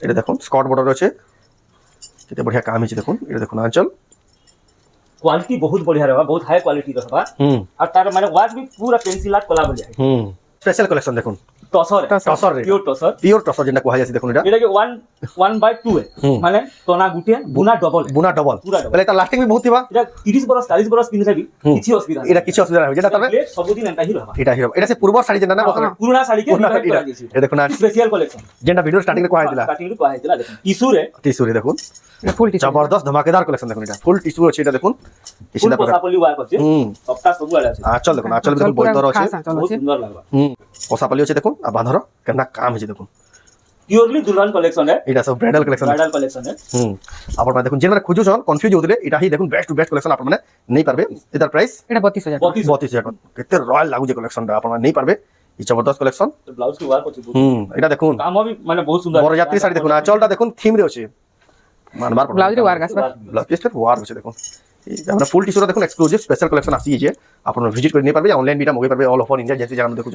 এটা দেখুন Scott border আছে কেতে বঢ়িয়া কাম আছে দেখুন এটা দেখুন আঁচল क्वालिटी बहुत बढ़िया रहबा बहुत हाई क्वालिटी रहबा और तार माने वर्क भी पूरा पेंसिल आर्ट कला बोलिया স্পেশাল কালেকশন দেখুন टसर टसर रे प्योर टसर যেটা কোয়া যাচ্ছে দেখুন এটা এটা কি 1/2 মানে তোনা গুটিয়া বুনা ডবল পুরা ডবল বলে এটা লাস্টিং भी बहुत थिबा এটা 30 বরস 40 বরস পিনলে भी কিছু অসুবিধা এটা কিছু অসুবিধা নাই যেটা তবে সবদিন এন্টা হি रहबा এটা হিরো এটা সে পূর্ব শাড়ি যেটা না পুরোনা শাড়ি কে রিভাইভ করা যাইছে এটা দেখুন স্পেশাল কালেকশন যেটা ভিডিও স্টার্টিং রে কোয়া দিলা স্টার্টিং রে কোয়া দিলা দেখুন টিস্যু রে দেখুন এটা ফুল টিস্যু জবরদস্ত ধমাকেদার কালেকশন দেখুন এটা ফুল টিস্যু আছে এটা দেখুন ফুল পোসাপলি ওয়ার্ক আছে সবটা সবু আলা আছে আঁচল দেখুন আঁচল দেখুন বইতর আছে বহুত সুন্দর লাগবা পোসাপলি আছে দেখুন আর বাঁধর কেনা কাম আছে দেখুন प्योरली दुल्हन कलेक्शन है এটা সব ব্রাইডাল কালেকশন है আপন মানে দেখুন যেন খুঁজুছন কনফিউজ হউতলে এটা হি দেখুন বেস্ট টু বেস্ট কালেকশন আপন মানে নেই পারবে এটার প্রাইস এটা 32000 32000 টাকা কেতে রয়্যাল লাগুছে কালেকশনটা আপন মানে নেই পারবে এই জবরদস্ত কালেকশন ब्लाउज की वर्क আছে এটা দেখুন काम भी মানে বহুত সুন্দর বড় যাত্রী শাড়ি দেখুন আঁচলটা দেখুন থিম রে আছে মানবার ব্লাউজ রে ওয়ার্ক আসবা ব্লাউজ পিসটা ওয়ার্ক আছে দেখুন আমরা ফুল টিস্যুটা দেখুন এক্সক্লুসিভ স্পেশাল কালেকশন আসি যে আপন ভিজিট করে নিয়ে পারবে অনলাইন বিটা মগাই পারবে অল ওভার ইন্ডিয়া যেতে জানো দেখুন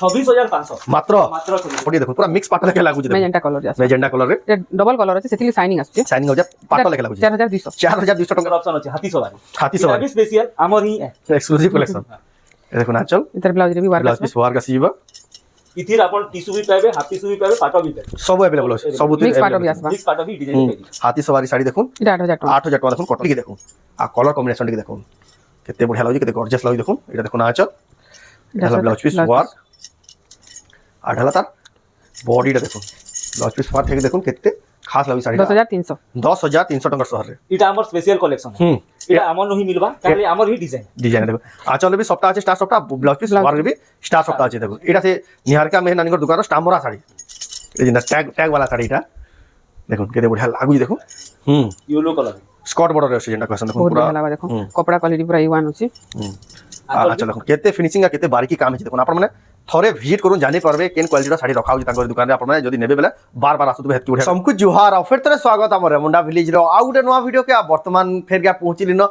26500 মাত্র ওটি দেখুন পুরা মিক্স পাটা লেখা লাগুছে ম্যাজেন্টা কালার আছে ম্যাজেন্টা কালারে এটা ডাবল কালার আছে সেটিলি শাইনিং আসছে শাইনিং হচ্ছে পাটা লেখা লাগুছে 4200 4200 টাকা অপশন আছে হাতি সবারি সবারি এটা স্পেশাল আমার হি এক্সক্লুসিভ কালেকশন দেখুন আঁচল এটার ব্লাউজ রে ওয়ার্ক ব্লাউজ আছে পিস ওয়ার্ক আসি যা ইতির আপন টিস্যু भी পাবে হাফ টিস্যু भी পাবে পাটো भी পাবে সব अवेलेबल আছে সব মিক্স পাটো বি আসবা মিক্স পাটো भी ডিজাইন পাবে হাতি সবারি শাড়ি দেখুন এটা 8000 টাকা 8000 টাকা দেখুন কটন কি দেখুন আর কালার কম্বিনেশন কি দেখুন কেতে বঢ়িয়া লাগুছে কেতে গর্জিয়াস লাগুছে দেখুন এটা দেখুন আঁচল এটা ব্লাউজ পিস ওয়ার্ক আর ঢালা তার বডিটা দেখুন ব্লাউজ পিস ওয়ার্ক থেকে দেখুন কেতে খাস লাগুছে শাড়ি 10300 টাকা শহরে এটা আমার স্পেশাল কালেকশন এটা আমার নহি মিলবা তাহলে আমার হি ডিজাইন দেখুন আঁচল भी সবটা আছে স্টার সবটা ব্লাউজ পিস ওয়ার্ক भी স্টার সবটা আছে দেখুন এটা সে নিহারিকা মেহনানির দোকানের স্টাম্বরা শাড়ি এই যে ট্যাগ वाला শাড়ি এটা দেখুন কেতে বঢ়িয়া লাগুছে দেখুন ইয়েলো কালার স্কট বর্ডার আছে যেটা কালেকশন দেখুন বহুত পুরা ভালো লাগা দেখো কপড়া কোয়ালিটি পুরা A1 আছে আচ্ছা দেখুন কেতে ফিনিশিং আর কেতে বারিকি কাম আছে দেখুন আপন মানে থরে ভিজিট করুন জানি পারবে কেন কোয়ালিটির শাড়ি রাখা হচ্ছে তাঙ্কর দোকানে আপন মানে যদি নেবে বেলে বার বার আসুতবে হেতকি বঢ়িয়া সমকু জুহার আর ফের তরে স্বাগত আমার রেমুন্ডা ভিলেজ रो आ गुटे नुआ वीडियो के वर्तमान फेर गया पहुंचली न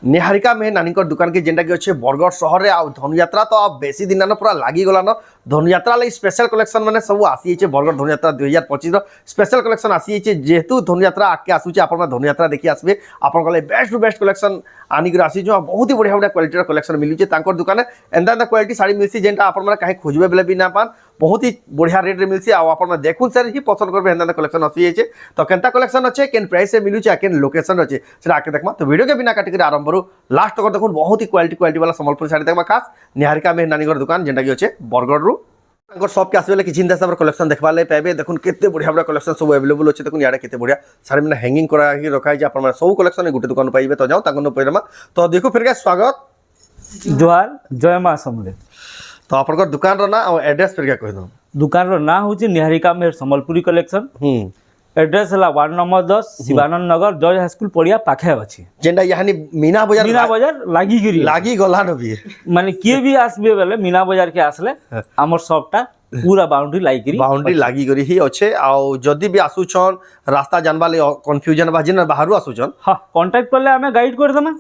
निहारिका में नानीकर दुकान के जेंटा की अच्छे बरगढ़ शहर रे आ धनुयात्रा तो अब बेसी दिन न पूरा लागी गला न धनुयात्रा ले स्पेशल कलेक्शन माने सब आसी छे बरगढ़ धनुयात्रा 2025 रो स्पेशल कलेक्शन आसी छे जेहेतु धनुयात्रा आके आसु छे आपन धनुयात्रा देखि आसबे आपन कले बेस्ट टू बेस्ट कलेक्शन आनी कर आसी जो बहुत ही बढ़िया बढ़िया क्वालिटी रो कलेक्शन मिलु छे तांकर दुकाने एंदा क्वालिटी साड़ी मिलसी जेंटा आपन माने काहे खोजबे बेले भी ना पान बहुत ही बढ़िया रेट रे मिलसी आ आपन माने देखुन सर ही पसंद करबे एंदा कलेक्शन आसी छे तो केनता कलेक्शन अच्छे केन प्राइस से मिलु छे केन लोकेशन अच्छे सेटा आके देखमा तो वीडियो के बिना काटी कर आरंभ करू लास्ट तक देखुन बहुत ही क्वालिटी वाला संबलपुर साड़ी देखमा खास निहारिका में नानीगर दुकान जेंटा की अच्छे बरगढ़ रू तांकर शॉप के आसबे किछि हिसाब कलेक्शन देखबा ले पाबे देखुन केते बढ़िया बढ़िया कलेक्शन सब अवेलेबल अछि देखुन याडा केते बढ़िया साड़ी में हैंगिंग करा ही रखा है अपन सब कलेक्शन गुटे दुकान पाइबे तो जाओ तांकर परमा तो देखो फिर के स्वागत जोहार जय मां समले तो आपनकर दुकान रो ना और एड्रेस फिर के कहि दो दुकान रो ना होची निहारिका मेर संबलपुरी कलेक्शन एड्रेस हला वार्ड नंबर 10 शिवानंद नगर जॉर्ज हाई स्कूल पड़िया पाखे अछि जेंडा यानी मीना बाजार लागी गला नबी माने के भी आसबे बेले मीना बाजार के आसले हमर शॉपटा पूरा बाउंड्री लागी करी ही अच्छे आ जदी भी आसुछन रास्ता जानबा ले कंफ्यूजन बा जिन बाहरु आसुछन हां कांटेक्ट करले हमें गाइड कर देमा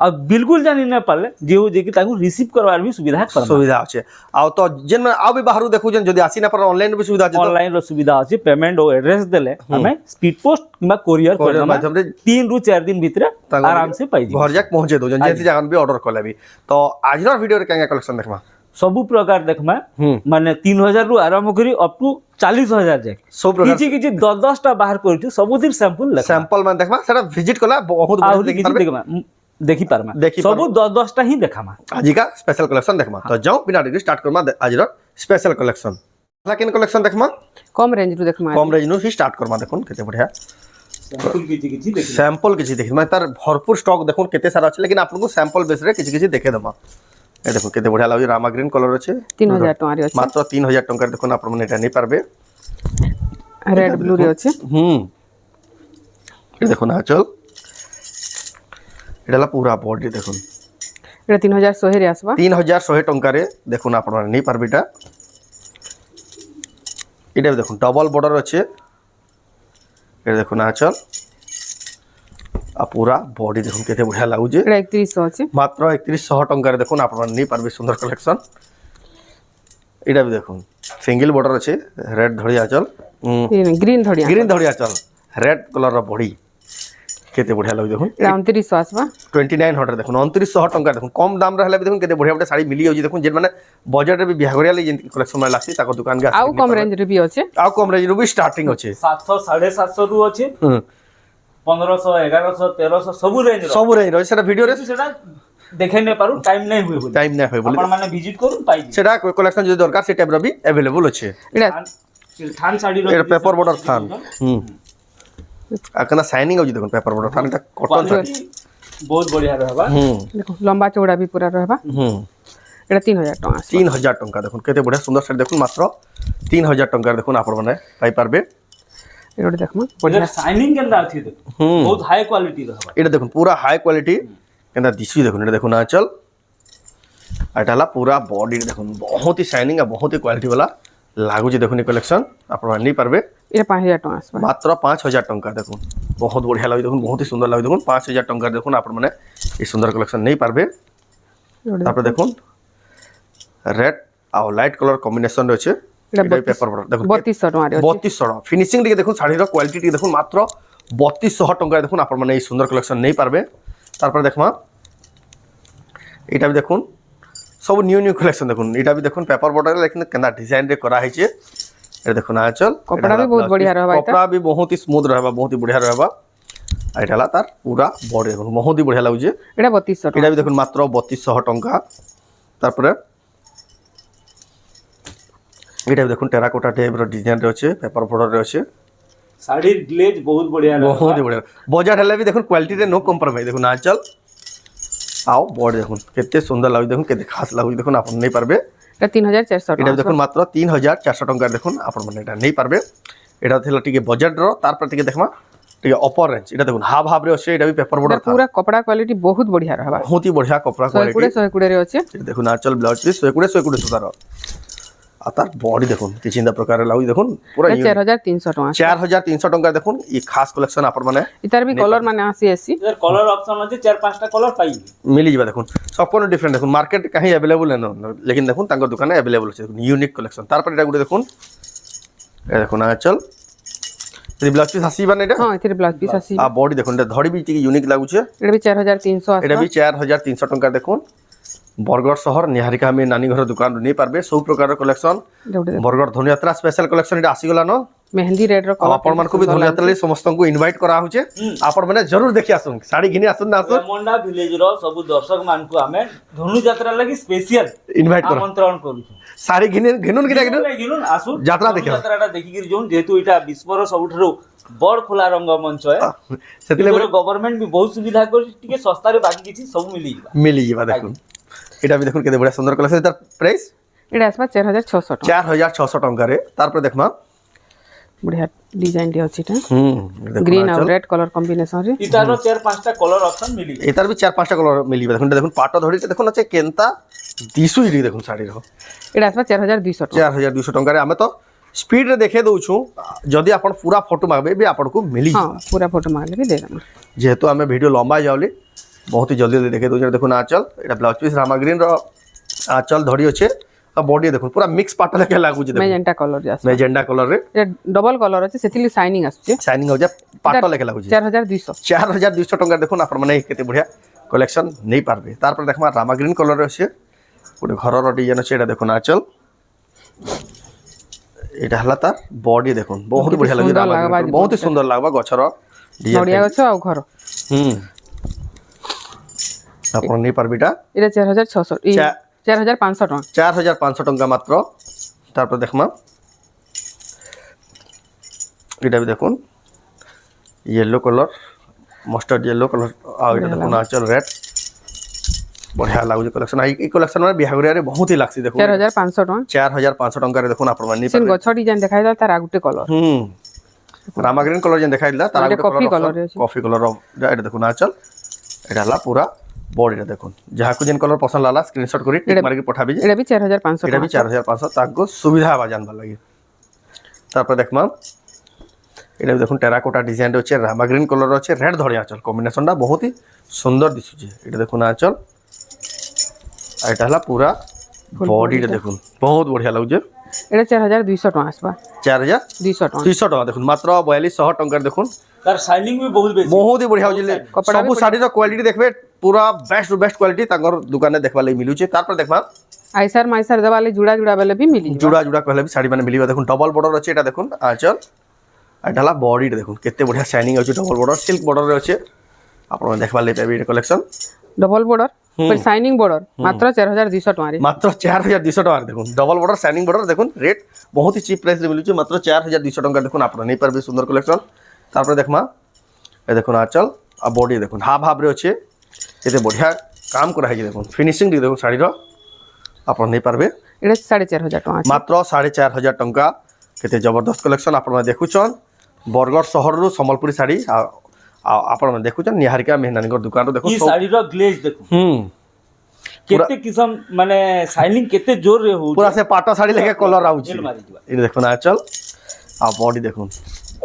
अब बिल्कुल जानी न पाले जेहु जे कि ताकू रिसीव करवार भी सुविधा अच्छे आ तो जेन आ भी बाहरु देखु जन जदी आसी ना पर ऑनलाइन भी सुविधा अछि ऑनलाइन रो सुविधा अछि पेमेंट और एड्रेस देले हमें स्पीड पोस्ट किबा कोरियर कर माध्यम रे 3 रु 4 दिन भीतर आराम से पाई घर जाक पहुंचे दो जन जेसी जगह भी ऑर्डर करले भी तो आज ना वीडियो रे केंगा कलेक्शन देखमा सब प्रकार देखमा माने 3000 रु आरंभ करी अप टू 40000 जाक सब प्रकार किछि 10 टा बाहर करछु सबुतिर सैंपल मान देखमा सेटा विजिट कला बहुत बढ़िया देखि पारमा सब 10 टा ही देखामा आज का स्पेशल कलेक्शन देखमा तो जाओ बिना डिग्री स्टार्ट करमा आज रो स्पेशल कलेक्शन लेकिन कलेक्शन देखमा कम रेंज रु देखमा कम रेंज नु ही स्टार्ट करमा देखुन केते बढ़िया सैंपल किछि देखि मैं तार भरपूर स्टॉक देखुन केते सारा अछि लेकिन आपन को सैंपल बेस रे किछि देखे दमा ए देखो केते बढ़िया लागै रामा ग्रीन कलर अछि 3000 टका रे अछि मात्र 3000 टका देखुन आपन मन एटा नै पारबे रेड ब्लू रे अछि ए देखो ना चल एटाला पूरा बॉडी देखुन एटा 3100 रे आसबा 3100 टका रे देखुन आपन मन नै पारबेटा एटा देखुन डबल बॉर्डर अछि ए देखो ना चल आ पूरा बॉडी देखुन केते बढ़िया लागु जे 3100 अछि मात्र 3100 टका रे देखुन आपन नै पारबे सुंदर कलेक्शन एटा भी देखुन সিঙ্গল বর্ডর আছে রেড ধড়ি আঁচল গ্রিন ধড়িয়া গ্রিন ধড়ি আঁচল রেড কলর বড়ি কেতে বঢ়িয়া লাগুଛି দেখুন এটা 2900 আসবা 2900 দেখুন 2900 টঙ্কা দেখুন কম দাম রে হলে দেখুন কেতে বঢ়িয়া বঢ়িয়া শাড়ি মিলি যাଉଛି দেখুন যে মানে বজেট রে বিয়া করিয়া লাগি যেንቲ কলেকশন মানে লাগছি তাको दुकान के ଆଉ କମ ରେଞ୍ଜ ରେ ବି ଅଛି ଆଉ କମ ରେଞ୍ଜ ରୁ ବି ଷ୍ଟାର୍ଟିଂ ଅଛି 700 750 রু আছে ହୁଁ 1500 1100 1300 ସବୁ ରେଞ୍ଜ ର ସବୁ ରେଞ୍ଜ ଅଛି ସେଟା ଭିডিও ରେ সেটা দেখে নে পারু টাইম নাই হুই বলি টাইম না হয় বলি আপন মানে ভিজিট করুন পাই সেটা কলেকশন যদি দরকার সেই টাইপ র भी अवेलेबल আছে এটা থান শাড়ি র এটা পেপার বর্ডর থান আকানা শাইনিং হଉଛି দেখুন পেপার বর্ডর থান এটা কটন শাড়ি বহুত বঢ়িয়া रहबा দেখো লম্বা চৌড়া ବି পুরা रहবা এটা 3000 টাকা আসবা 3000 টঙ্কা দেখুন কেতে বঢ়িয়া সুন্দর শাড়ি দেখুন মাত্র 3000 টঙ্কার দেখুন আপন মানে পাই পারবে এটা দেখমা বঢ়িয়া শাইনিং কেন্দা আছে দেখ বহুত হাই কোয়ালিটি रहबा এটা দেখুন পুরা হাই কোয়ালিটি কেন্দা দিছি দেখুন এটা দেখুন আঁচল এটা হলা পুরা বডি দেখুন বহুত হি শাইনিং আর বহুত হি কোয়ালিটি वाला লাগুছে দেখুন এই কালেকশন আপনারা নেই পারবে এটা 5000 টাকা আসবা মাত্র 5000 টঙ্কা দেখুন বহুত বঢ়িয়া লাগে দেখুন বহুত হি সুন্দর লাগে দেখুন 5000 টঙ্কার দেখুন আপনারা মানে এই সুন্দর কালেকশন নেই পারবে তারপরে দেখুন রেড আর লাইট কালার কম্বিনেশন রয়েছে এটা এটা পেপার বর্ডর দেখুন 3200 টাকা রে আছে 3200 টাকা ফিনিশিং টিকে দেখুন শাড়ির কোয়ালিটি টিকে দেখুন মাত্র 3200 টাকা দেখুন আপনারা মানে এই সুন্দর কালেকশন নেই পারবে তারপরে দেখমা এটা भी দেখুন সব নিউ নিউ কালেকশন দেখুন এটা भी দেখুন পেপার বর্ডর लेकिन केना डिजाइन रे करा है এটা দেখুন আঁচল कपड़ा भी बहुत बढ़िया रहबा এটা कपड़ा भी बहुत ही स्मूथ रहबा बहुत ही बढ़िया रहबा এটা হলা তার পুরা বডি দেখুন বহুত ही बढ़िया লাগুছে এটা 3200 টাকা এটা भी দেখুন মাত্র 3200 টাকা তারপরে এটা भी দেখুন টেরাকোটা টাইপ র ডিজাইন রয়েছে পেপার বর্ডর রয়েছে শাড়ির গ্লেজ বহুত বঢ়িয়া बहुत रहबा ही बढ़िया बजार हेले भी देखुन क्वालिटी रे नो कॉम्प्रोमाइज देखुन आंचल आओ बॉडी देखुन केते सुंदर लागु देखुन केते खास लागु देखुन आपन नहीं पारबे এটা 3400 এটা টাকা দেখুন মাত্র 3400 টাকা দেখুন আপন মানে এটা নেই পারবে এটা থিলা টিকে বজেট র তারপর টিকে দেখমা টিকে अपर रेंज এটা দেখুন হাফ হাফ রে আছে এটা भी पेपर बॉर्डर এটা পুরা কপড়া কোয়ালিটি বহুত বঢ়িয়া रहबा बहुत ही बढ़िया कपड़ा क्वालिटी 120 রে আছে এটা দেখুন আঁচল ব্লাউজ পিস 120 সুতার আর তার বডি দেখুন কি চিন্তা প্রকার লাগু দেখুন পুরা এটা 4300 টাকা 4300 টাকা দেখুন এই খাস কালেকশন আপন মানে ইতার भी কলর মানে আসি আসি এর কলর অপশন আছে 4-5টা কলর পাই मिली जाए देखुन सब कोनो डिफरेंट देखुन मार्केट कहीं अवेलेबल है ना लेकिन देखुन तांकर दुकान अवेलेबल है देखुन यूनिक कलेक्शन तार पर এটা গুলো দেখুন এই দেখুন আঁচল এই ব্লাউজ পিস আসি বানে এটা হ্যাঁ এর ব্লাউজ পিস আসি আর বডি দেখুন এটা ধড়ি বি টিকে यूनिक লাগুছে এটা भी 4300 এটা আসবা भी 4300 টাকা দেখুন বরগড় শহর নিহারিকা আমি নানি ঘর দোকান নেই পারবে সব প্রকার collection Bargarh Dhanujatra special collection এটা আসি গলা ন মেহেন্দি রেড র কলর আপন মানকু भी ধনুযাত্রা লাই সমস্তଙ୍କୁ ইনভাইট করা হচ্ছে আপন মানে জরুর দেখি আসুন শাড়ি ঘিনি আসুন না আসুন রেমন্ডা ভিলেজ র ସବୁ দর্শক মানকু আমি ধনু যাত্রা লাগি স্পেশাল ইনভাইট করা আমন্ত্রণ করুଛୁ শাড়ি ঘিনি ঘিনুন কিনা ঘিনুন গিনুন আসুন যাত্রা ଦେଖିବା। যাত্রাটা ଦେଖିକିରି যোন যেহেতু এটা বিশ্বর ସବୁଠାରୁ বড় খোলা রঙ্গমঞ্চ হେ সেতিলে গভর্নমেন্ট भी बहुत সুবিধা করছি টিকে সস্তারে বাকি কিছু সব মিলি ଯିବା মিলি যাবা দেখুন এটা भी দেখুন কেতে বড় সুন্দর কলেকশন তার প্রাইস এটা আসবা 4600 টাকা 4600 টাকারে তারপরে দেখমা বঢ়িয়া ডিজাইন দি আছে এটা দেখুন গ্রিন আর রেড কলর কম্বিনেশন রে ইতার 4-5টা কলর অপশন মিলি ଯିବା। এটার भी 4-5টা কালার মিলিবে দেখুন এটা দেখুন পাট ধরিতে দেখুন আছে কেনতা দিশুই দেখুন শাড়ির এটা আসবা 4200 টাকা 4200 টাকারে আমি তো স্পিড রে দেখে দউছু যদি আপন পুরা ফটো মাগবে भी आपको मिली हां पूरा फोटो मारले भी दे देना जेहेतु हमें वीडियो लंबा जावली बहुत ही जल्दी देखे दउछ देखुन आंचल এটা ब्लाउज पीस रामा ग्रीन रो आंचल धड़ी আছে আর বডি দেখুন পুরা মিক্স পাট লেখা লাগুছে দেখুন মেজেন্টা কলর যাস মেজেন্ডা কলর রে এটা ডবল কলর আছে সেতিলি শাইনিং আসছে শাইনিং हो जा পাট লেখা লাগুছে 4200 4200 টাকা দেখুন আপনার মানে কেতে বড়িয়া কালেকশন নেই পারবে তারপর দেখমা রামা গ্রিন কলর আছে গোটে ঘরর ডিজাইন আছে এটা দেখুন আঁচল এটা হলা তার বডি দেখুন বহুত বড়িয়া লাগে রামা গ্রিন বহুত ही সুন্দর লাগবা গছর ডিজাইন নড়িয়া গছ আর ঘর আপন নেই পারবে এটা এটা 4600 এই 4500 টাকা 4500 টাকা মাত্র তারপর দেখমা এটা भी দেখুন yellow colour mustard yellow colour आ এটা দেখুন আঁচল রেড বঢ়িয়া লাগুছে কালেকশন এই কালেকশন মানে বিহাগরিয়া রে বহুত হি লাগছি দেখুন 4500 টাকা 4500 টাকা রে দেখুন আপন মানে সেন গছ ডিজাইন দেখাই দাও তার আগুটে কলর রামা গ্রিন কলর যেন দেখাই দিলা তার এটা কফি কলর আছে কফি কলর এটা দেখুন আঁচল এটা হলা পুরা বডিটা দেখুন যাহাকু যেন কলর পছন্দ লাগলা স্ক্রিনশট করি টিক মারি পঠাবি এটা भी 4500 এটা भी 4500 তাকো সুবিধা হবা জানবা লাগি তারপর দেখমা এটা দেখুন টেরাকোটা ডিজাইন আছে রামা গ্রিন কলর আছে রেড ধড়ি আঁচল কম্বিনেশনটা বহুত ही সুন্দর দিশুছে এটা দেখুন আঁচল আর এটা হলা পুরা বডিটা দেখুন বহুত বঢ়িয়া লাগুছে এটা 4200 টাকা আসবা 4200 200 টাকা টাকা দেখুন মাত্র 4200 টাকার দেখুন তার শাইনিং भी बहुत বেশি বহুত হি বঢ়িয়া হচ্ছে কপড়া সবু শাড়ির কোয়ালিটি দেখবে পুরা বেস্ট কোয়ালিটি তাঙ্কর দোকানে দেখবা লাগি মিলুছে তারপর দেখবা আইসার মাইসার দেবালে জুড়া জুড়া বেলে भी মিলি জুড়া জুড়া কহলে শাড়ি মানে মিলিবা দেখুন ডবল বর্ডর আছে এটা দেখুন আঁচল আর এটা হলা বডিটা দেখুন কেতে বঢ়িয়া শাইনিং আছে ডবল বর্ডর সিল্ক বর্ডর আছে আপনারা দেখবা লাগি পাবে এটা কালেকশন ডবল বর্ডর पर শাইনিং বর্ডর মাত্র 4200 টাকা রে মাত্র 4200 টাকা দেখুন ডবল বর্ডর শাইনিং বর্ডর দেখুন রেট বহুত হি চিপ প্রাইস রে মিলুছে মাত্র 4200 টাকা দেখুন আপনারা নেই পারবে সুন্দর কালেকশন তারপরে দেখমা এই দেখুন আঁচল আর বডি দেখুন হাফ রে আছে এতে বঢ়িয়া কাম করা হয়েছে দেখুন ফিনিশিং দিয়ে দেখুন শাড়ির আপনারা নেই পারবে এটা 4500 টাকা আছে মাত্র 4500 টঙ্কা কেতে জবরদস্ত কলেকশন আপনারা দেখুছন বরগড় সহরରୁ সম্বলপুରୀ শাড়ি আপনারা দেখুছন নিহারিকা মেহনানীଙ୍କର ଦୋକାନରୁ ଦେଖୁন কি শাড়ির গ্লেজ দেখুন হুম কেতে কিসম মানে শাইনিং কেতে জোর রে হউ পুরা সে পাଟ শাড়ি লেখে কলর আউছি জেল মারি ଯିବା এই দেখুন আঁচল আর বডি দেখুন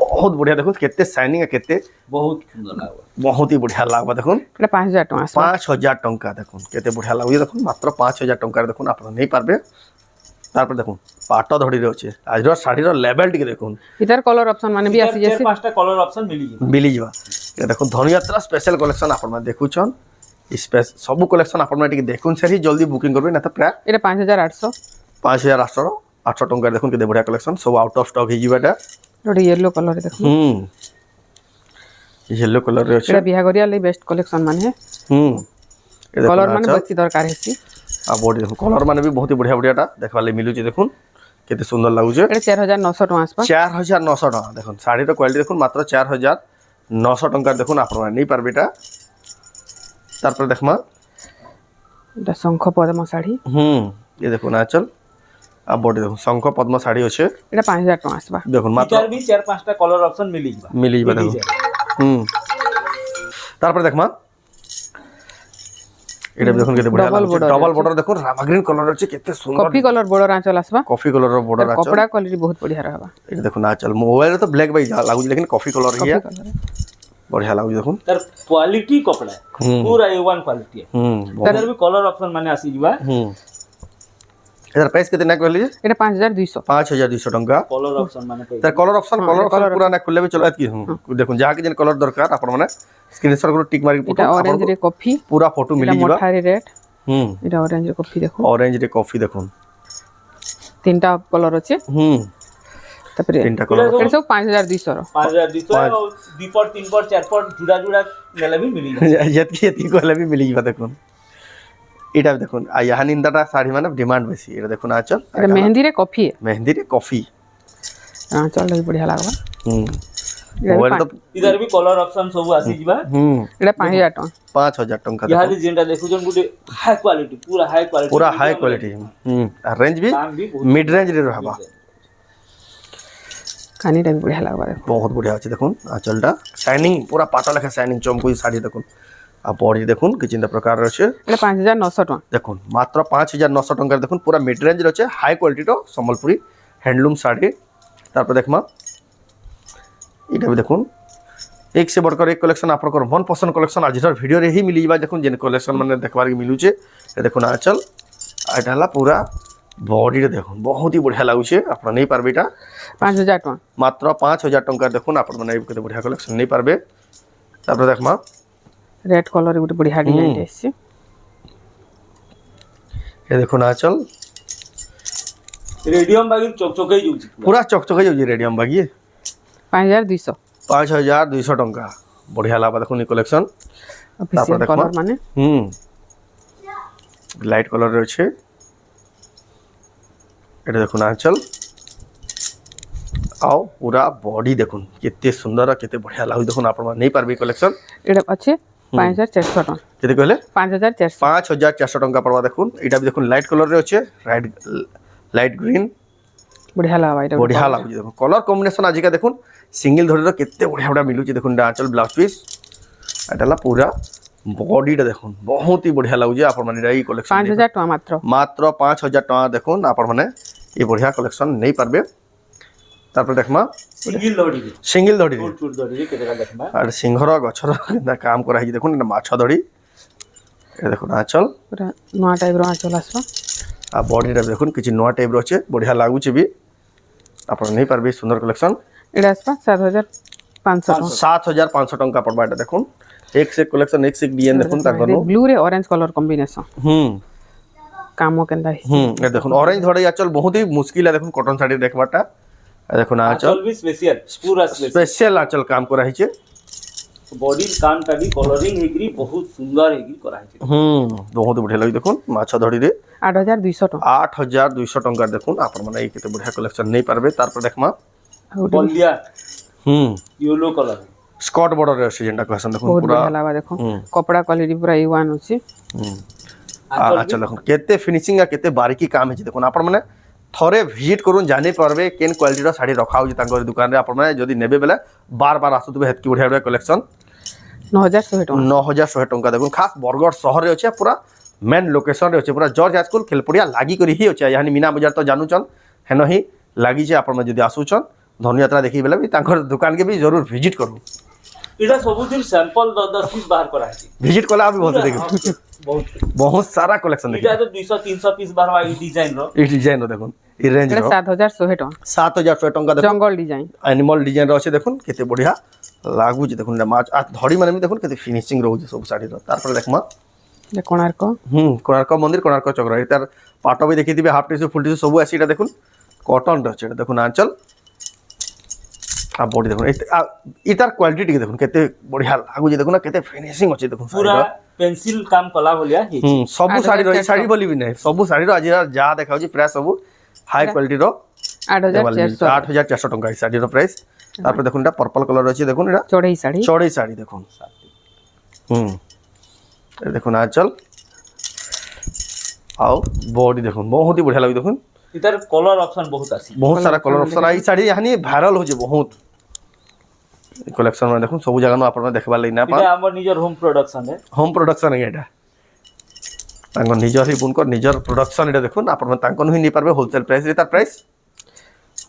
বহুত বঢ়িয়া দেখুন কেতে শাইনিং কেতে বহুত সুন্দর লাগবে বহুত হি বঢ়িয়া লাগবা দেখুন এটা 5000 টাকা আসবা 5000 টঙ্কা দেখুন কেতে বঢ়িয়া লাগুছে দেখুন মাত্র 5000 টঙ্কার দেখুন আপনারা নেই পারবে তারপর দেখুন পাট ধড়ি রয়েছে আজর শাড়ির লেভেল টিকে দেখুন ইতার কলর অপশন মানে भी আসি চার যাচ্ছে পাঁচটা কলর অপশন মিলিଯିବ মিলি যা এটা দেখুন ধনুযাত্রা স্পেশাল কলেকশন আপনারা দেখুছন সবু কলেকশন আপনারা টিকে দেখুন সেহি জলদি বুকিং করবে না তো প্রায় এটা 5800 5800 টঙ্কার দেখুন কেতে বঢ়িয়া কলেকশন সব আউট অফ স্টক হয়ে যাবে এটা এটা ইয়েলো কলর দেখুন येलो कलर रे আছে এটা বিহাগরিয়া লাই বেস্ট কলেকশন মানে হুম কলর মানে বেশি দরকার হেছি आ बॉडी देखो कलर माने भी बहुत ही बढ़िया बढ़ियाटा देखवा ले मिलुचे देखुन केते सुंदर लागुचे এটা 4900 টাকা আসবা 4900 টাকা দেখুন শাড়ির কোয়ালিটি দেখুন মাত্র 4900 টাকার দেখুন আপনারা নেই পারবে এটা তারপর দেখমা এটা শঙ্খ পদ্ম শাড়ি ये देखুন আঁচল आ बॉडी देखুন শঙ্খ পদ্ম শাড়ি আছে এটা 5000 টাকা আসবা দেখুন মাত্র এটার भी চার পাঁচটা কলর অপশন মিলিଯିବ মিলি যাবে দেখুন তারপর দেখমা এটা দেখুন কেতে বড় ডবল বর্ডার দেখুন রামা গ্রিন কলর আছে কেতে সুন্দর কফি কলর বর্ডর আঁচল আসবা কফি কলর বর্ডার আছে কপড়া কোয়ালিটি বহুত বঢ়িয়া रहबा এটা দেখুন আঁচল মোবাইল তো ব্ল্যাক বাই লাগুছে लेकिन কফি কলর হিয়া बढ़िया लाଗୁଛି দেখুন তার কোয়ালিটি কপড়া পুরা A1 কোয়ালিটি তার भी কলর অপশন মানে আসি ଯିବା এটার প্রাইস কেতে না কইলি এটা 5200 5200 টাকা কলর অপশন মানে পাই তার কলর অপশন পুরা না খুললে भी চলে কি দেখুন যাহা কি যেন কলর দরকার আপন মানে স্ক্রিনশট করে টিক মারি এটা অরেঞ্জ রে কফি পুরা ফটো মিলি এটা ଯିବା মোঠারি রেড এটা অরেঞ্জ রে কফি দেখুন অরেঞ্জ রে কফি দেখুন তিনটা কলর আছে তারপরে তিনটা কলর এটা সব 5200 র 5200 দুই পট তিন পট চার পট জুড়া জুড়া নেলে भी মিলিଯିବ যেতকি কইলে भी মিলি ଯିବା দেখুন এটা দেখুন আর ইহা নিন্দাটা শাড়ি মানে ডিমান্ড বেশি এটা দেখুন আঁচল এটা মেহেন্দি রে কফি মেহেন্দি রে কফি আঁচল লাগি বঢ়িয়া লাগবা মোবাইল তো ইধার भी কলর অপশন সব আসি ଯିବା এটা 5000 টাকা 5000 টাকা ইহাদি যেটা দেখুজন গুটি হাই কোয়ালিটি पूरा हाई क्वालिटी আর রেঞ্জ भी দাম भी मिड रेंज रे रहबा কানিটা भी বঢ়িয়া লাগবা দেখো बहुत बढ़िया আছে দেখুন আঁচলটা শাইনিং পুরা পাটা লেখা শাইনিং চমকুই শাড়ি দেখুন আর বডি দেখুন কি চিন্তা প্রকার আছে এটা 5900 টাকা দেখুন মাত্র 5900 টাকার দেখুন পুরা মিড রেঞ্জ আছে হাই কোয়ালিটির সম্বলপুরি হ্যান্ডলুম শাড়ি তারপর দেখমা এটা भी দেখুন एक से बढ़कर एक कलेक्शन आपनकर मन पसंद कलेक्शन आजर वीडियो रे ही मिली जाबा देखुन जेन कलेक्शन माने देखबार के मिलुचे ए देखुन आंचल एटा हला पूरा बॉडी रे देखुन बहुत ही बढ़िया लागुचे आपन नहीं पारबे एटा 5000 टाका मात्र 5000 टंका देखुन आपन माने केते बढ़िया कलेक्शन नहीं पारबे तापर देखमा रेड कलर गुटे बढ़िया डिजाइन देसी ए देखुन आंचल रेडियम बागी चकचकै जाउची पूरा चकचक जाउची रेडियम बागी 5200 5200 टंका बढ़िया लाबा देखुन कलेक्शन ऑफिशियल कलर माने लाइट कलर रे আছে এটা দেখুন আঁচল आओ पूरा बॉडी देखुन केते सुंदर केते बढ़िया लागु देखुन आपन नहीं पारबे कलेक्शन এটা আছে 5400 টাকা केते कहले 5400 5400 टंका पड़वा देखुन एटा भी देखुन लाइट कलर रे আছে लाइट ग्रीन बढ़िया लागबा এটা बढ़िया लागु देखुन कलर कॉम्बिनेशन आज का देखुन सिंगल धरे केते बढ़िया बढ़िया मिलुची देखुन आंचल ब्लाउज पीस एटाला पूरा बॉडीटा देखुन बहुत ही बढ़िया लागु आपन माने ई कलेक्शन 5000 টাকা মাত্র मात्र 5000 टका देखुन आपन माने ये बढ़िया कलेक्शन नहीं पारबे तारपर देखमा सिंगल धड़ी और सिंहर गछर काम करा ही देखुन माछ धड़ी ए देखुन आंचल पूरा नया टाइप रो आंचल आसबा आ बॉडीटा देखुन किछि नवा टाइप रो अछि बढ़िया लागुछि भी आपण नहीं पारबे सुंदर कलेक्शन এটা আসবা 7500 টাকা 7500 टंका पड़बा एटा देखुन एक से कलेक्शन एक से डिजाइन देखुन ताकनो ব্লু রে অরেঞ্জ কলর কম্বিনেশন কামো কেনটা ये देखुन ऑरेंज धड़े आचल बहुत ही मुश्किल है देखुन कॉटन साड़ी देखबाटा देखुन आचल आंचल भी स्पेशल पूरा स्पेशल स्पेशल आचल काम करा हिचे बॉडी कान का भी कलरिंग हेगरी बहुत सुंदर हेगरी करा है बहुत बढ़िया लगी देखुन माछ धड़ी रे 8200 টাকা 8200 टंका देखुन आपण माने ई केते बढ़िया कलेक्शन नहीं पारबे तार पर देखमा बलिया येलो कलर स्कॉट बॉर्डर रे जेंटा कहसन देखुन বহুত पूरा বঢ়িয়া লাগা দেখো কপড়া কোয়ালিটি পুরা A1 আছে आचल देखुन केते फिनिशिंग केते बारीकी काम है देखुन आपण माने थरे विजिट करून जानि पारबे केन क्वालिटी रो साड़ी रखा होजी तांकर दुकान रे आपण माने जदी नेबे बेले बार बार आसुतबे हेतकी बढ़िया बढ़िया कलेक्शन 9100 টাকা 9100 टंका देखुन खास बरगढ़ शहर रे अछि पूरा मेन लोकेशन रे अछि पूरा जॉर्ज हाई स्कूल खेलपुरिया लागी करी ही अछि यानी मीना बाजार तो जानूचन हेनो ही लागी जे आपण जदी आसुचन धनुयात्रा देखि बेले भी तांकर दुकान के भी जरूर विजिट करू इधर सब दिन सैंपल 10 पीस बाहर करा है विजिट कला अभी बहुत देखि बहुत सारा कलेक्शन देखि इधर तो 200 300 पीस बाहर वाली डिजाइन रो ई डिजाइन रो देखुन ई रेंज এটা रो 7100 টাকা 7100 टंका देखुन জঙ্গল ডিজাইন एनिमल डिजाइन रो अछि देखुन केते बढ़िया लागु जे देखुन माछ आ धड़ी माने भी देखुन केते फिनिशिंग रहउ सब साड़ी रो तार पर देखमा যে কোণার্ক कोणार्क मंदिर कोणार्क चक्र तार पाट भी देखि दिबे हाफ टिश्यू फुल टिश्यू सब आसी एटा देखुन कॉटन रो छै देखुन आंचल आ बॉडी देखुन इतार क्वालिटी टिके देखुन केते बढ़िया लागु जे देखुन केते फिनिशिंग अछि देखुन पूरा पेंसिल काम कला बोलिया सब साड़ी रो साड़ी बोली भी नै सब साड़ी रो आज जा देखाउ छी प्राइस सब हाई क्वालिटी रो 8400 8400 टंका साड़ी रो प्राइस तार पर देखुन एटा पर्पल कलर अछि देखुन एटा চড়াই শাড়ি चौड़ी साड़ी देखुन ये देखुन आंचल आओ बॉडी देखुन बहुत ही बढ़िया लगी देखुन इधर कलर ऑप्शन बहुत आसी बहुत सारा कलर ऑप्शन आई साड़ी यानी वायरल हो जे बहुत कलेक्शन में देखुन सब जगह आपण देखबा लई ना पा इधर हमर निजर होम प्रोडक्शन है होम प्रोडक्शन है एटा तांको निजर ही बुनकर निजर प्रोडक्शन एटा देखुन आपण तांको नहीं नि पारबे होलसेल प्राइस रे तार प्राइस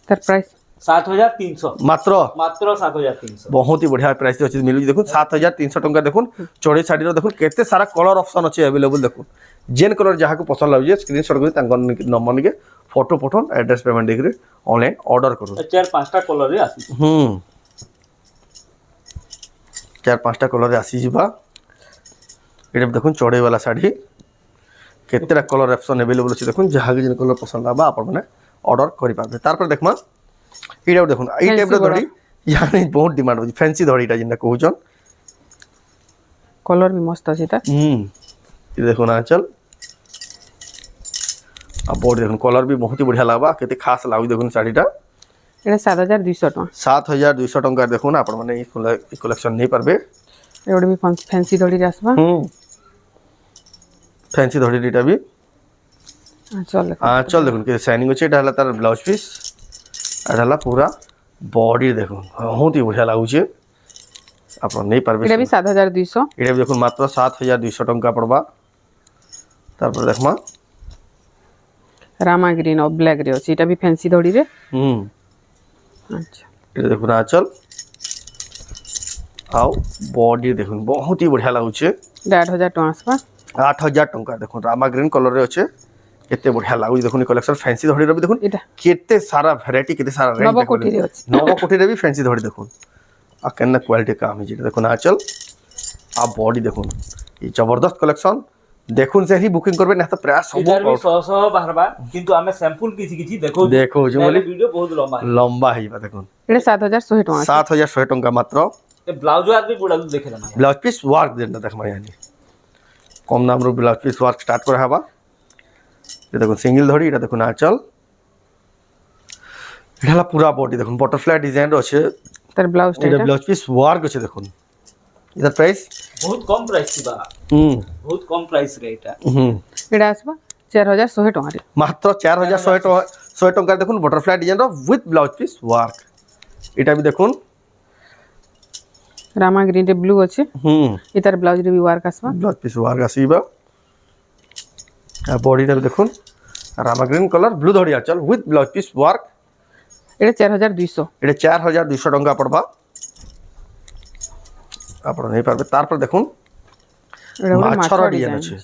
তার প্রাইস 7300 मात्र मात्र 7300 बहुत ही बढ़िया प्राइस अछि मिलु देखुन 7300 टंका देखुन चौड़ी साड़ी रो देखुन केते सारा कलर ऑप्शन अछि अवेलेबल देखुन जेन कलर जहा को पसंद लागजे स्क्रीनशॉट करी तांको नंबर के फोटो पठन एड्रेस पेमेंट देकरी ऑनलाइन ऑर्डर करू चार पांचटा कलर रे आसी चार पांचटा कलर रे आसी जिबा एटा देखुन चौड़े वाला साड़ी केतेरा कलर ऑप्शन अवेलेबल अछि देखुन जहा के जेन कलर पसंद आबा आपण माने ऑर्डर करि पाबे तार पर देखमा एटा देखुन ई टाइप रो धड़ी यानी बहुत डिमांड होची फैंसी धड़ीटा जिनका कहउचन कलर भी मस्त আছে তা ये देखुन आंचल आ बॉडी देखुन कलर भी बहुत ही बढ़िया लागबा केते खास लागु देखुन साड़ीटा এটা 7200 টাকা 7200 टंका देखुन आपण माने ई कलेक्शन नहीं पारबे এগুলো भी फैंसी ধড়ি আসবা फैंसी धड़ीटा भी চল चल देखुन के शाइनिंग अछि एटा हला तार ब्लाउज पीस एटा हला पूरा बॉडी देखुन बहुत ही बढ़िया लागु छै आपण नहीं पारबे এটা भी 7200 एटा भी देखुन मात्र 7200 टंका पड़बा तार पर देखमा রামা গ্রিন और ब्लैक रे আছে এটা भी फैंसी ধড়ি রে আচ্ছা ये देखुन आंचल आओ बॉडी देखुन बहुत ही बढ़िया लागु छै 8000 টাকা আসবা 8000 टंका देखुन रामा ग्रीन कलर रे अछि केते बढ़िया लागु देखुन कलेक्शन फैंसी धड़ी रे भी देखुन এটা केते सारा वैरायटी केते सारा रेंज नवकोटी रे अछि नवकोटी रे भी फैंसी धड़ी देखुन आ केना क्वालिटी काम है देखुन आंचल आ बॉडी देखुन ये जबरदस्त कलेक्शन देखुन से ही बुकिंग करबे ना तो प्रयास इधर भी सब 100 बाहरबा किंतु हमें सैंपल किछि देखो देखो जो बोली वीडियो बहुत लंबा है लंबा है बा देखुन এটা 7100 টাকা 7100 टंका मात्र ये ब्लाउज आदमी गुडा देखे ना ब्लाउज पीस वर्क देना देखमा यानी कम नाम रो ब्लाउज पीस वर्क स्टार्ट कर हबा ये देखो सिंगल धड़ी एटा देखो आंचल एटा पूरा बॉडी देखो बटरफ्लाई डिजाइन रो छे তার ব্লাউজ एटा ब्लाउज पीस वर्क छे देखो इधर प्राइस बहुत कम प्राइस थी बा बहुत कम प्राइस रे এটা এটা আসবা 4100 টাকা রে मात्र 4100 टंका देखो बटरफ्लाई डिजाइन रो विथ ब्लाउज पीस वर्क एटा भी देखो রামা গ্রিন রে ব্লু আছে এটার ব্লাউজ রে भी ওয়ার্ক আসবা ब्लाउज पीस वर्क आसीबा आ बॉडी टा देखो रामा ग्रीन कलर ब्लू धड़ी आचल विथ ब्लाउज पीस वर्क এটা 4200 एटा 4200 टंका पड़बा आपण नहीं पारबे तार पर देखुन এটা হলো माछर মাছর डिजाइन ডিজাইন আছে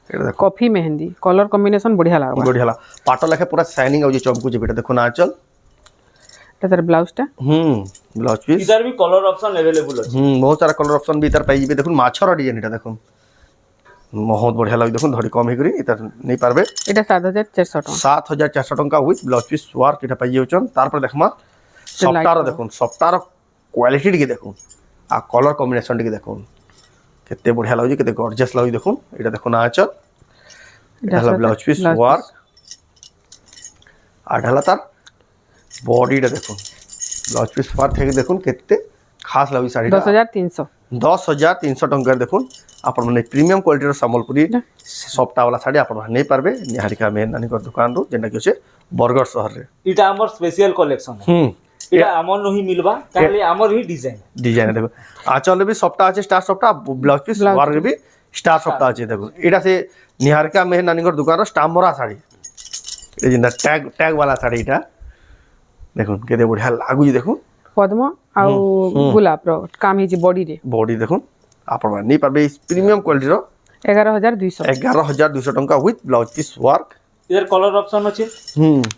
এটা দেখো कॉफी मेहंदी कलर कॉम्बिनेशन बढ़िया लागबा বড়িয়া ହେଲା ପାଟ ଲେଖେ ପୁରା ସାଇନିଂ ଆଉଛି ଚମକୁଛି ଏଟା ଦେଖୁନ ଆଞ୍ଚଲ এটা তার ব্লাউজ টা ব্লাউজ পিস इधर भी कलर ऑप्शन अवेलेबल अछि ବହୁତ ସାରା କଲର ଅପସନ ବି ତାର ପାଇଯିବେ ଦେଖୁନ ମାଛର ଡିଜାଇନ এটা দেখুন ବହୁତ ବଢିଆ ଲାଗୁଛି ଦେଖୁନ ଧଡ଼ି କମ ହେଇକରି ଏଟା ନେଇ ପାরবে এটা 7400 টাকা 7400 ଟଙ୍କା ୱିଥ ବ୍ଲାଉଜ ପିସ୍ ୱାର୍କ ଏଟା ପାଇ ଯାଉଛନ୍ ତାରପରେ ଦେଖମା ସଫ୍ଟାର ଦେଖୁନ ସଫ୍ଟାର କ୍ୱାଲିଟି ଟିକେ ଦେଖୁନ आ कलर कॉम्बिनेशन ଟିକେ ଦେଖୁନ କେତେ ବଢିଆ ଲାଗୁଛି କେତେ ଗର୍ଜିୟସ୍ ଲାଗୁଛି ଦେଖୁନ ଏଟା ଦେଖୁନ ଆଞ୍ଚଲ এটা হলো ব্লাউজ পিস ওয়ার্ক আর হলো তার বডিটা দেখুন ব্লাউজ পিস ওয়ার্ক থেকে দেখুন কেতে খাস লাগুଛି শাড়িটা 10300 10300 ଟଙ୍କାରେ ଦେଖୁন ଆପଣ ମାନେ ପ୍ରିମିୟମ କ୍ୱାଲିଟିର ସମ୍ବଲପୁରୀ ସଫ୍ଟା वाला শাড়ি ଆପଣ ମାନେ ନେଇ ପାରବେ ନିହାରିକା ମେନ୍ ନାନୀଙ୍କ ଦୋକାନରୁ ଯେନ୍ଟା କି ଅଛି ବରଗଡ଼ ସହରରେ इटा हमर स्पेशल कलेक्शन है इटा हमर नहीं मिलबा काले हमर ही डिजाइन डिजाइन देखो आंचल भी सफ्टा আছে स्टार सफ्टा ब्लाउज पिस वार भी स्टार सफ्टा আছে देखो एटा से निहारिका मेहर नानीगर दुकान रो स्टाम्बरा साड़ी ए जिंदा टैग टैग वाला साड़ी एटा देखो केते बढ़िया लागु देखो पद्म आउ गुलाब रो काम ही बॉडी रे बॉडी देखो आपण माने नहीं पाबे प्रीमियम क्वालिटी रो 11200 11200 टंका विथ ब्लाउज पिस वर्क इधर कलर ऑप्शन अछि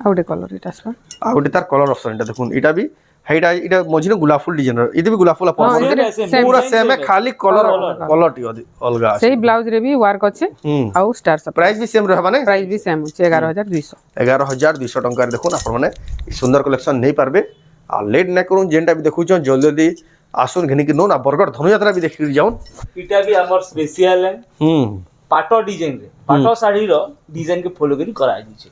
आउटे कलर इटा आसबा आउटे तार कलर ऑप्शन एटा देखो एटा भी हेटा एटा मझिन गुलाब फुल डिजाइन इदे भी गुलाब फुल पूरा सेम है खाली कलर कलर टी अलगा सही ब्लाउज रे भी वर्क अछि आउ स्टार सब प्राइस भी सेम रहबा ने प्राइस भी सेम अछि 11200 11200 टंका देखो आपण माने सुंदर कलेक्शन नहीं पारबे आ लेट न करू जेंटा भी देखु छ जल्दी जल्दी आसुन घनी के नो ना बरगड़ धनु यात्रा भी देखि जाउन इटा भी हमर स्पेशल है पाटो डिजाइन रे पाटो साड़ी रो डिजाइन के फॉलो करी कराई दी छै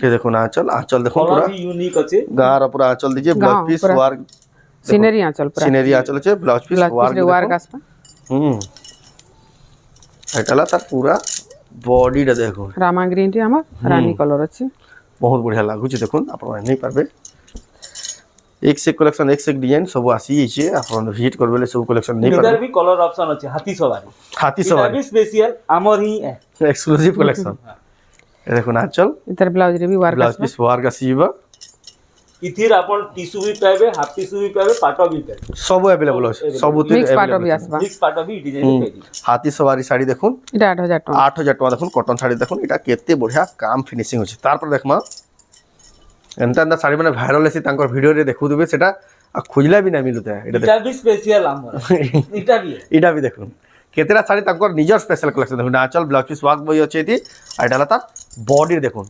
ये देखो ना आंचल देखो पूरा भी यूनिक अछि गार पूरा आंचल दीजिए ब्लाउज पीस वर्क सीनरी आंचल पूरा सीनरी आंचल छे ब्लाउज पीस वर्क आसबा एटाला तार पूरा बॉडी रे देखो रामा ग्रीन रे हमर रानी कलर अछि बहुत बढ़िया लागु छै देखुन आपण नहीं पारबे एक से कलेक्शन एक से डिजाइन सब आसी छै आपण विजिट करबेले सब कलेक्शन नहीं इधर पारबे भी कलर ऑप्शन अछि हाथी सवारी इटा भी स्पेशल हमर ही है एक्सक्लूसिव कलेक्शन ये देखो ना चल इधर ब्लाउज रे भी वर्क ब्लाउज पीस वर्क आसीबा इथिर आपण टिश्यू भी पाबे हाफ टिश्यू भी पाबे पाटो भी पाबे सब अवेलेबल अछि सब मिक्स पाटो भी आसबा मिक्स पाटो भी डिजाइन पेदी हाथी सवारी साड़ी देखुन इटा 8000 टका 8000 टका देखुन कॉटन साड़ी देखुन इटा केते बढ़िया काम फिनिशिंग अछि तार पर देखमा एंता एंता साड़ी माने वायरल अछि तांकर वीडियो रे देखु देबे सेटा खोजला भी ना मिलुते इटा भी स्पेशल हमर इटा भी देखुन केतेरा साड़ी तांकर निजर स्पेशल कलेक्शन देखुन आंचल ब्लाउज पीस वर्क बई अछि एती आइडाला ता बॉडी देखुन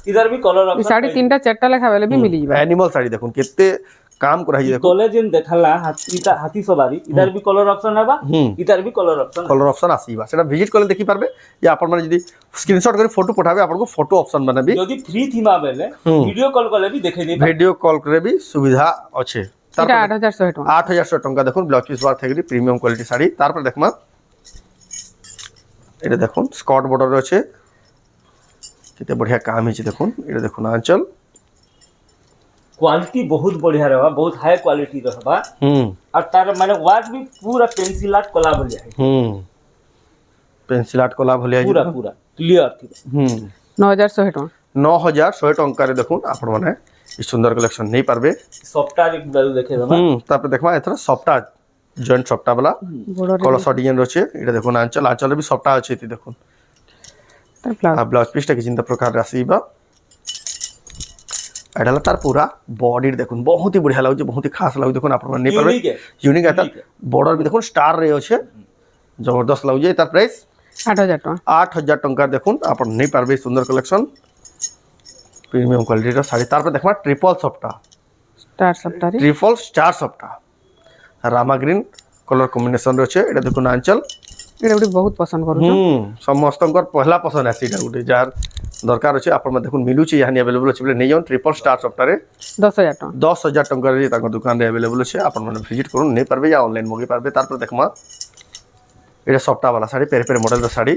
इधर भी कलर ऑप्शन साड़ी तीनटा चारटा लेखा वाले भी मिली जाबा एनिमल साड़ी देखुन केते काम कराई देखो कॉलेज इन देखला हाथी सवारी इधर भी कलर ऑप्शन हैबा इधर भी कलर ऑप्शन आसीबा सेटा विजिट करले देखि पारबे या आपण माने जदी स्क्रीनशॉट करी फोटो पठाबे आपन को फोटो ऑप्शन बनाबी जदी फ्री थीमा बेले वीडियो कॉल करले भी देखे नै वीडियो कॉल करे भी सुविधा अछि इटा 8100 टका 8100 टका देखुन ब्लाउज पीस वर्क थेगरी प्रीमियम क्वालिटी साड़ी तार पर देखमा एटा देखुन स्कर्ट बॉर्डर अछि केते बढ़िया काम हिची देखुन एटा देखुन आंचल क्वालिटी बहुत बढ़िया रहबा बहुत हाई क्वालिटी रहबा और तार माने वर्क भी पूरा पेंसिल आर्ट कला भलिया है पेंसिल आर्ट कला भलिया पूरा पूरा क्लियर थी 9100 टका 9100 टका रे देखुन आपण माने ई सुंदर कलेक्शन नहीं पारबे सॉफ्टवेयर एक बार देखे देबा तापर देखमा एथरा सॉफ्टा जॉइंट सॉफ्टा वाला कलर डिजाइन रछे एटा देखुन आंचल आंचल भी सॉफ्टा अछि एती देखुन तार ब्लाउज पीस टा के चिंता प्रकार रासीबा एडाला तार पूरा बॉडी देखुन बहुत ही बढ़िया लागु बहुत ही खास लागु देखुन आपण नहीं पारबे यूनिक है बॉर्डर भी देखुन स्टार रे अछि जबरदस्त लागु जे तार प्राइस 8000 टका 8000 टका देखुन आपण नहीं पारबे सुंदर कलेक्शन प्रीमियम क्वालिटी रो साड़ी तार पर देखमा ट्रिपल सॉफ्टा स्टार सॉफ्टा रे ट्रिपल स्टार सॉफ्टा रामा ग्रीन कलर कॉम्बिनेशन रो छै एटा देखुन आंचल एटा गुडी बहुत पसंद करू समस्तंकर पहला पसंद आसी एटा गुडी जार दरकार अछि आपण म देखुन मिलु छै यानी अवेलेबल अछि नै जन ट्रिपल स्टार सॉफ्टा रे 10000 टका 10000 टका रे ताको दुकान रे अवेलेबल अछि आपण माने विजिट करू नै पारबे या ऑनलाइन मगे पारबे तार पर देखमा एटा सॉफ्टा वाला साड़ी पेरे पेरे मॉडल रो साड़ी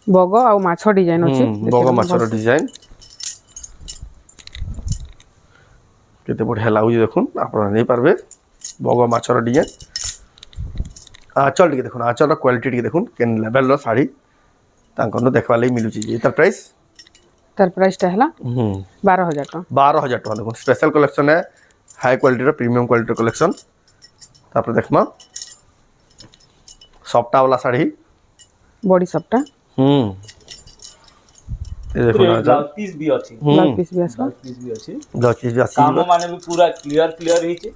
बगो आ माछो डिजाइन अछि बगो माछो रो डिजाइन केते बढ़िया लागु देखुन आपण नै पारबे बगो माछो रो डिजाइन आंचल टिके देखुन आंचल रो क्वालिटी टिके देखुन केन लेवल रो साड़ी तांकनो देखबा लई मिलु छी एतर प्राइस ता हला 12000 टका 12000 टका देखुन स्पेशल कलेक्शन है हाई क्वालिटी रो प्रीमियम क्वालिटी रो कलेक्शन तापर देखमा সফটা वाला শাড়ি বডি সবটা ଏ ଦେଖୁନ ব্লাউজ পিস বি আছে ব্লাউজ পিস ବି ଆସିବ ব্লাউজ পিস বি আছে ব্লাউজ পিস ବି কাম ଆସିଯିବ মানে ବି পুরা ক্লিয়ার ହେଇଛି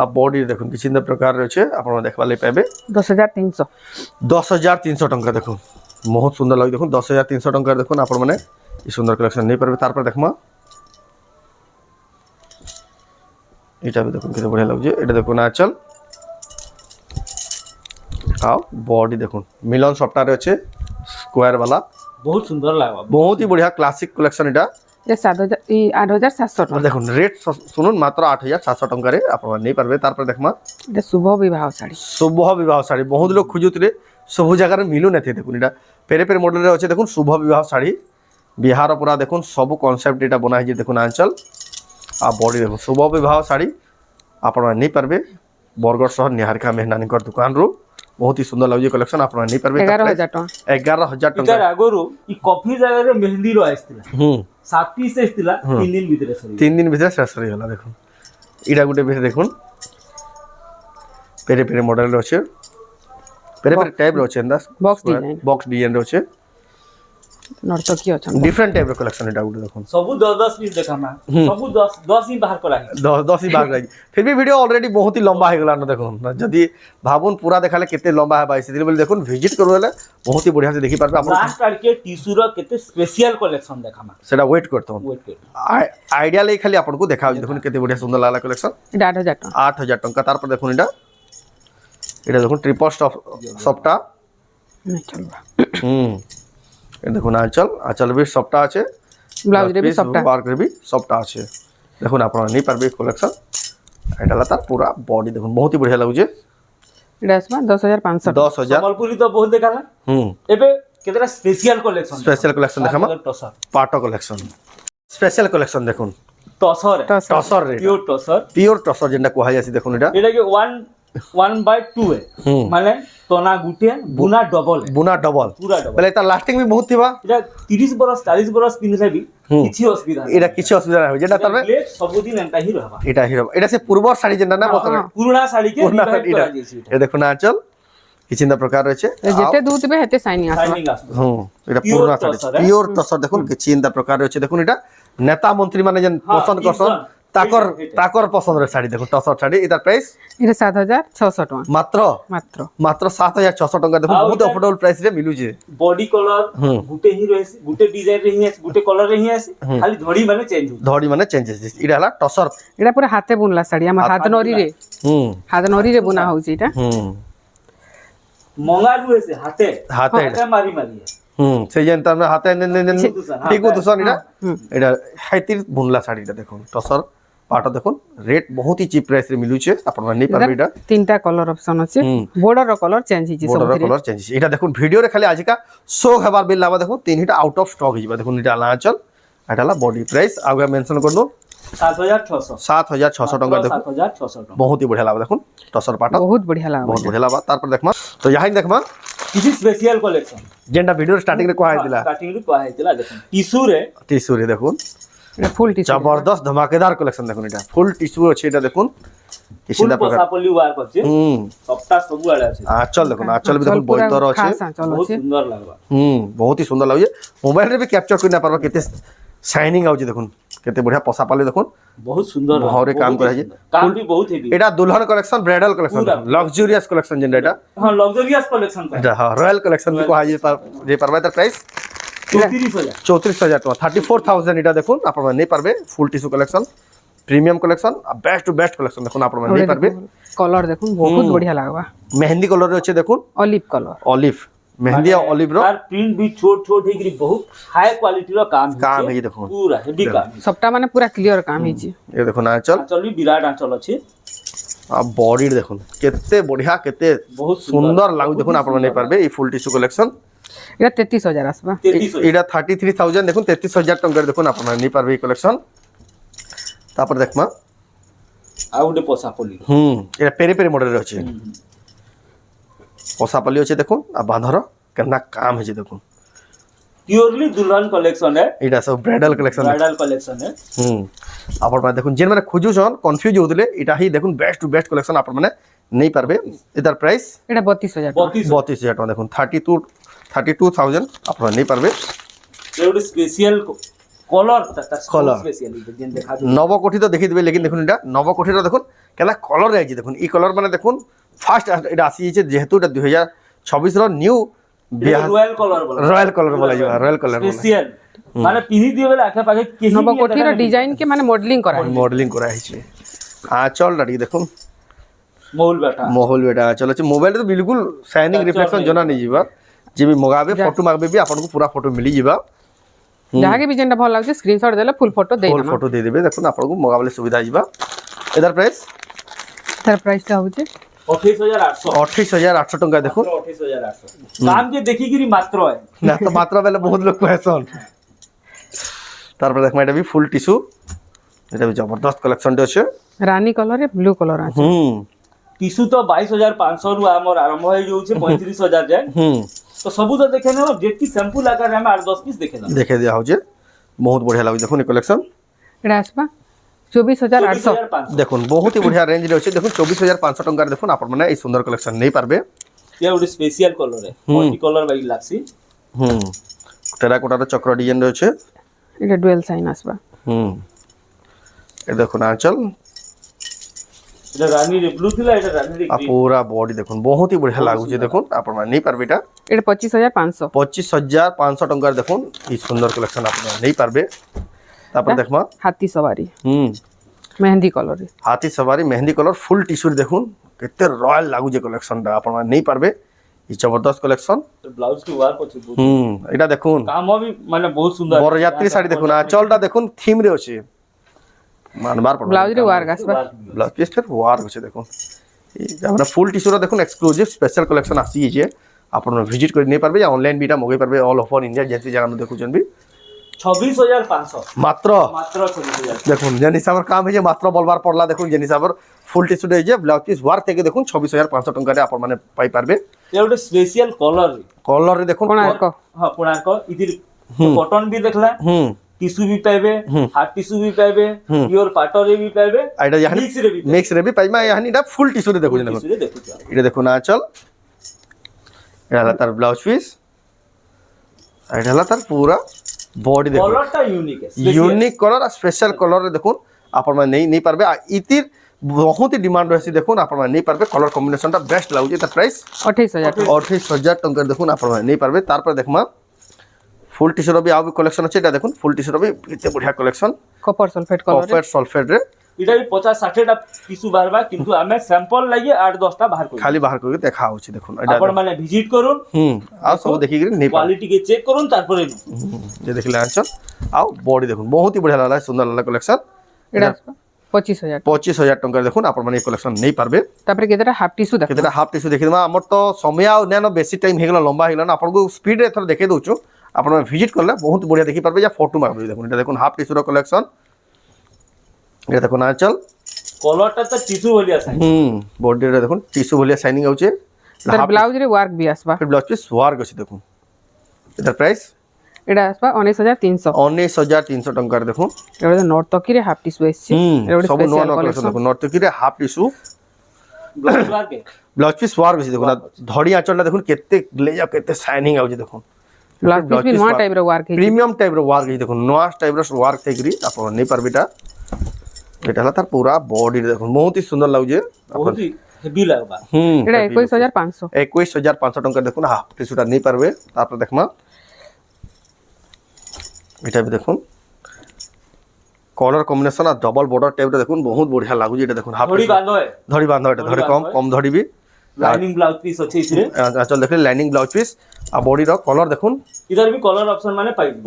आ बॉडी देखुन किसी प्रकार रहे आप देखा पाइबे 10300 10,300 टंका देखो बहुत सुंदर लगे देखो 10,300 टंका देखो आप मैंने सुंदर कलेक्शन नहीं पारे तार पर देखमा एटा भी देखो केते बढ़िया लगे एटा देखो आंचल आओ बॉडी देखो मिलन सफ्टार अच्छे स्क्वायर वाला बहुत सुंदर लागबा बहुत ही बढ़िया क्लासिक कलेक्शन एटा ये 8700 और देखो रेट सुनुन मात्र 8,700 टंका रे आप नहीं पारबे तार पर देखमा ये शुभ विवाह साड़ी शुभ विवाह शाड़ी बहुत लोग खोजुले सब जगह मिलू ना देखुन यहाँ पेरे पेरे मॉडल रे अच्छे देखुन शुभ विवाह शाड़ी बिहार पूरा देखुन सब कॉन्सेप्ट यहाँ बना है देखुन आंचल आ बॉडी देखो शुभ विवाह शाड़ी आप नहीं पारबे बरगढ़ शहर निहारिका मेहनानी दुकान रू बहुत ही सुंदर लगे कलेक्शन आप नहीं पारबे 11000 टका 11,000 इधर टंका आगरो ई कॉफी जगह रे मेहंदी रो आइस्तिला 7 पीस आइस्तिला 3 दिन भीतर सरी 3 दिन भीतर शेष हो गला देखो इडा गुटे भी देखुन पेरे पेरे मॉडल रे अच्छे पेरे पेरे टाइप रे अच्छे बॉक्स डिजाइन रे अच्छे नर्तकी अछन डिफरेंट टाइप रे कलेक्शन एटा गुटे देखुन सब 10 पीस देखामा सब 10 ही बाहर करा है 10 ही भाग रही फिर भी वीडियो ऑलरेडी बहुत ही लंबा हो गला न देखुन जदी भाबुन पूरा देखाले केते लंबा है भाई से बोले देखुन विजिट करू हेले बहुत ही बढ़िया से देखि पारबे आप लास्ट आर के टिश्यू रो केते स्पेशल कलेक्शन देखामा सेटा वेट करतो वेट कर आइडिया ले खाली आपन को देखाउ देखुन केते बढ़िया सुंदर लागला कलेक्शन এটা 8000 टका 8,000 टंका तार पर देखुन एटा देखुन ट्रिपल स्टॉप सफ्टा नहीं चलबा ये देखुन आंचल भी सफ्टा আছে ब्लाउज रे भी सफ्टा वर्क रे भी सफ्टा আছে देखुन आप नहीं पारबे कलेक्शन एटा तार पूरा बॉडी देखुन बहुत ही बढ़िया लागुजे এটা আসবা 10500 10,000 संबलपुरी तो बहुत देखाला एबे केतरा स्पेशल कलेक्शन स्पेशल कलेक्शन देखामा पाटो कलेक्शन स्पेशल कलेक्शन देखुन टसर टसर रे प्योर टसर जेंडा कोहा जासी देखुन एटा एटा के 1/2 है माने तना गुटे बुना डबल बुना डबल पूरा डबल पहले ता लास्टिंग भी बहुत थिबा एटा 30 बरस 40 बरस पिनले भी किछि असुविधा एटा किछि असुविधा नै हो जेंडा तबे ले सब दिन एंता ही रहबा एटा हिरो एटा से पूर्व साड़ी जेंडा ना बसरे पुराना साड़ी के पुराना रिवाइव साड़ी करा एटा जेछि ए देखुन आंचल किछि प्रकार रहे जेते दूतबे हेते शाइनिंग आसबा शाइनिंग आसबा एटा पुराना साड़ी प्योर टसर देखुन किछि प्रकार रहे देखुन एटा नेता मंत्री माने जन पसंद करसन ताकर पसंद रे साड़ी देखो टसर साड़ी इधर प्राइस এটা 7600 टका मात्र मात्र मात्र 7,600 टका देखो बहुत अफोर्डेबल प्राइस रे मिलु जे बॉडी कलर गुटे ही रहसी गुटे डिजाइन रे ही गुटे कलर रे ही आसी खाली धड़ी माने चेंज हो धड़ी माने चेंजेस इडा हला टसर এটা পুরা হাতে বুনলা শাড়ি আমার হাত নরি রে বুনা হউছি এটা मंगा रुएसे हाथे हाथे मारी मारी से जेंता में हाथे ठीक हो दुसन इडा हाइतिर बुनला साड़ीटा देखो टसर पाटा देखो रेट बहुत ही चीप प्राइस रे मिलु छे आपण नहीं पाबे इडा तीनटा कलर ऑप्शन अछि बॉर्डर रो कलर चेंज हिची सब बॉर्डर कलर चेंज इडा देखो वीडियो रे खाली आज का शो हबार बिल लावा देखो तीनटा आउट ऑफ स्टॉक हिबा देखो इडा लांचल एटाला बॉडी प्राइस आगे मेंशन कर दो 7,600 टका देखो 7,600 टका बहुत ही बढ़िया लावा देखो टसर पाटा बहुत बढ़िया लागा बहुत बढ़िया लावा तार पर देखमा तो यहां देखमा किसी स्पेशल कलेक्शन जेंडा वीडियो स्टार्टिंग रे कोहा दिला स्टार्टिंग रे कोहा दिला देखो टिश्यू रे देखो এটা ফুল টিস্যু जबरदस्त धमाकेदार कलेक्शन देखो एटा फुल टिश्यू अछि एटा देखो किसी फुल पोसापल्ली वार करछे सबटा सब वाला अछि आंचल देखो आंचल भी देखो बोइतर अछि बहुत सुंदर लागबा बहुत ही सुंदर लागे मोबाइल रे भी कैप्चर करना परबा केते शाइनिंग आउची देखो केते बढ़िया पोसापल्ली देखो बहुत सुंदर भावरे काम करे छै काम भी बहुत हेवी एटा दुल्हन collection bridal collection luxurious collection जेंडा एटा हां लग्जरियस कलेक्शन एटा हां रॉयल कलेक्शन भी कोहा जे परबा तर प्राइस 34,000 टका 34,000 इटा देखो आप नहीं पारबे full tissue collection premium collection best to best collection देखो आप नहीं पारबे कलर देखो बहुत बढ़िया लागबा मेहंदी कलर रे अछि देखो olive colour olive mehndi olive रो यार प्रिंट भी छोट छोट हेकरी बहुत हाई क्वालिटी रो काम है देखो पूरा हेवी काम सबटा माने पूरा क्लियर काम हिची ये देखो ना आंचल भी विराट आंचल अछि आ बॉडी देखो केते बढ़िया केते बहुत सुंदर लागु देखो आप नहीं पारबे ई फुल टिश्यू कलेक्शन এটা 33000 আসবা एटा 33,000 देखो 33,000 टका देखो आप नहीं पारबे ई कलेक्शन तापर देखमा आ उडे पोसापल्ली एटा पेरे पेरे मॉडल रे अछि पोसापल्ली अछि देखो आ बांधर केना काम है देखो प्योरली दुल्हन कलेक्शन है एटा सब ब्राइडल कलेक्शन है आपण माने देखो जेन माने खोजु छन कंफ्यूज होतले एटा ही देखो बेस्ट टू बेस्ट कलेक्शन आपण माने नहीं पारबे एतार प्राइस এটা 32000 32 32,000 टका देखुन 32,000 आपन नहीं पारबे ये ଗୋଟେ স্পেশাল কলর তা Colour. স্পেশাল যেন দেখা নবকোঠি তো দেখি দেবে লেকিন দেখুন এটা নবকোঠিটা দেখুন কেলা কলর আইছে দেখুন এই কলর মানে দেখুন ফার্স্ট এটা আসি যাইছে যেহেতু এটা 2026 র নিউ রয়্যাল কলর বলা রয়্যাল কলর বলা যায় রয়্যাল কলর স্পেশাল মানে পিহি দিয়ে বলে আখে পাখে কেহি নবকোঠির ডিজাইন কে মানে মডেলিং করা হয় মডেলিং করা হয়েছে আঁচলটা ଟିକେ দেখুন মহুল বেটা মহল বেটা আঁচল আছে মোবাইল তো বিলকুল শাইনিং রিফ্লেকশন জনা नहीं ଯିବା যে বি মগাবে ফটো মাগবে বি আপনাকে পুরা ফটো মিলি ଯିବା যাহাকে বি যেটা ভালো লাগছে স্ক্রিনশট দেলে ফুল ফটো দেই ফুল ফটো দিয়ে দেবে দেখুন আপনাকে মগাবলে সুবিধা ଯିବା এটার প্রাইস তার প্রাইসটা হচ্ছে 28800 28,800 টাকা দেখুন 28800 দাম যে দেখিগিরি মাত্র হয় না তো মাত্র বেলে বহুত লোক কহেছন তারপরে দেখো এটা বি ফুল টিস্যু এটা বি জবরদস্ত কালেকশনটা আছে রানী কলরে ব্লু কলর আছে টিস্যু তো 22500 রু আমার আরম্ভ হয়ে যাচ্ছে 35000 যায় তো সবু তো দেখে নেব যেটি স্যাম্পল আকারে আমি 8-10 পিস দেখে নেব দেখে দেওয়া হচ্ছে বহুত বঢ়িয়া লাগুছে দেখুন এই কালেকশন এটা আসবা 24800 24500 দেখুন বহুত হি বঢ়িয়া রেঞ্জ রে আছে দেখুন 24500 টাকার দেখুন আপন মানে এই সুন্দর কালেকশন নেই পারবে ये ଗୋଟେ স্পেশাল কলর है মল্টি কলর বাই লাগছি টেরাকোটার চক্র ডিজাইন রয়েছে এটা ডুয়াল সাইন আসবা এই দেখুন আঁচল এটা রানী রে ব্লু ଥିଲା এটা রানী রে আর পুরা বডি দেখুন বহুত হি বঢ়িয়া লাগুছে দেখুন আপন মানে নেই পারবে এটা এটা 25500 25,500 টাকার দেখুন এই সুন্দর কালেকশন আপন নেই পারবে তারপর দেখমা হাতি সওয়ারি মেহেন্দি কলরে হাতি সওয়ারি মেহেন্দি কলর ফুল টিস্যু দেখুন কেতে রয়্যাল লাগুছে কালেকশনটা আপন মানে নেই পারবে এই জবরদস্ত কালেকশন ব্লাউজ কি ওয়ার্ক আছে এটা দেখুন কাম भी মানে বহুত সুন্দর বরযাত্রী শাড়ি দেখুন আঁচলটা দেখুন থিম রে আছে মানবার পড়বে ব্লাউজ রে ওয়ার্ক আসবা ব্লাউজ পিসটার ওয়ার আছে দেখুন এই আমরা ফুল টিস্যুরা দেখুন এক্সক্লুসিভ স্পেশাল কালেকশন আসিছে আপনারা ভিজিট করে নিয়ে পারবে অনলাইন বিটা মগাই পারবে অল ওভার ইন্ডিয়া যেতে জায়গা মধ্যে দেখুছেন বি 26500 মাত্র মাত্র 26000 দেখুন যে হিসাবের কাম হয়েছে মাত্র বলবার পড়লা দেখুন যে হিসাবের ফুল টিস্যুটা এই যে ব্লাউজ পিস ওয়ার থেকে দেখুন 26500 টাকারে আপন মানে পাই পারবে ये ଗୋଟେ স্পেশাল কলর কলরে দেখুন কোণার্ক हां कोणार्क इधर कॉटन भी देखला টিস্যু भी पाइबे हार्ड টিস্যু भी पाइबे प्योर पाटरे भी पाइबे এটা ইয়ানি মিক্স রে বি পাইমা ইয়ানি এটা ফুল টিস্যু রে দেখুন দেখুন দেখুছ এটা দেখুন আঁচল এটা হলো তার ব্লাউজ পিস এটা হলো তার পুরা বডি দেখুন কলরটা ইউনিক है ইউনিক কলর আর স্পেশাল কলর দেখুন আপনারা নেই পারবে আর ইতির বহুত ডিমান্ড রয়েছে দেখুন আপনারা নেই পারবে কলর কম্বিনেশনটা বেস্ট লাগুছে তার প্রাইস 28000 28,000 টাকা দেখুন আপনারা নেই পারবে তারপর দেখমা ফুল টিস্যুর বি আউ কালেকশন আছে এটা দেখুন ফুল টিস্যুর বি এতে বঢ়িয়া কালেকশন কপার সালফেট কলরে কপার সালফেট রে এটা भी 50-60 টা টিস্যু বারবা কিন্তু আমি স্যাম্পল লাগি 8-10 টা বাহার করি খালি বাহার করে দেখা হচ্ছে দেখুন এটা আপন মানে ভিজিট করুন আর সব দেখি গিয়ে নেই পারবে কোয়ালিটি কে চেক করুন তারপরে যে দেখিলে আঁচল আউ বডি দেখুন বহুত হি বঢ়িয়া লাগলা সুন্দর লাগলা কালেকশন এটা আসবা 25000 25,000 টাকা দেখুন আপনার মানে এই কালেকশন নেই পারবে তারপরে কেতেটা হাফ টিস্যু দেখো কেতেটা হাফ টিস্যু দেখি দেবা আমার তো সময় আউ নেন বেশি টাইম হয়ে গেল লম্বা হয়ে গেল না আপনাকে স্পিড এথর দেখে দউছু আপনারা ভিজিট করলে বহুত বঢ়িয়া দেখি পারবে যা ফটো মারবে দেখুন এটা দেখুন হাফ টিস্যুর কালেকশন এটা দেখুন আঁচল কলরটা তো টিস্যু বলি আছে বডিটা দেখুন টিস্যু বলিয়া শাইনিং হচ্ছে তার ব্লাউজ রে ওয়ার্ক বি আসবা ব্লাউজ পিস ওয়ার্ক আছে দেখুন এটার প্রাইস এটা আসবা 19300 19,300 টাকার দেখুন এটা নর্তকি রে হাফ টিস্যু এসছে এটা সব নয়া স্পেশাল নয়া কালেকশন কালেকশন দেখুন নর্তকিরে half tissue blouse work blouse piece work আছে দেখুন আর ধড়ি আঁচলটা দেখুন কেতে গ্লেজ কেতে শাইনিং হচ্ছে দেখুন ব্লাউজ পিস বি নয়া টাইপ রে ওয়ার্ক হে প্রিমিয়াম টাইপ র ওয়ার্ক এই দেখুন নয়া টাইপ র ওয়ার্ক থাকি আপনারা নেই পারবে এটা হলো তার পুরা বডি দেখুন বহুত হি সুন্দর লাগুছে বহুত হেভি লাগবা এটা 21500 21,500 টাকা দেখুন হাফ টিস্যুটা নেই পারবে তারপর দেখমা এটা দেখুন কলার কম্বিনেশন আর ডবল বর্ডার টাইপটা দেখুন বহুত বঢ়িয়া লাগুছে এটা দেখুন হাফ থোড়ি বাঁধো है ধরি বাঁধ এটা ধরে কম ধরিবি লাইনিং ব্লাউজ পিস আছে ইসরে আঁচল দেখলে লাইনিং ব্লাউজ পিস আর বডির কলর দেখুন इधर भी कलर ऑप्शन माने पाइबे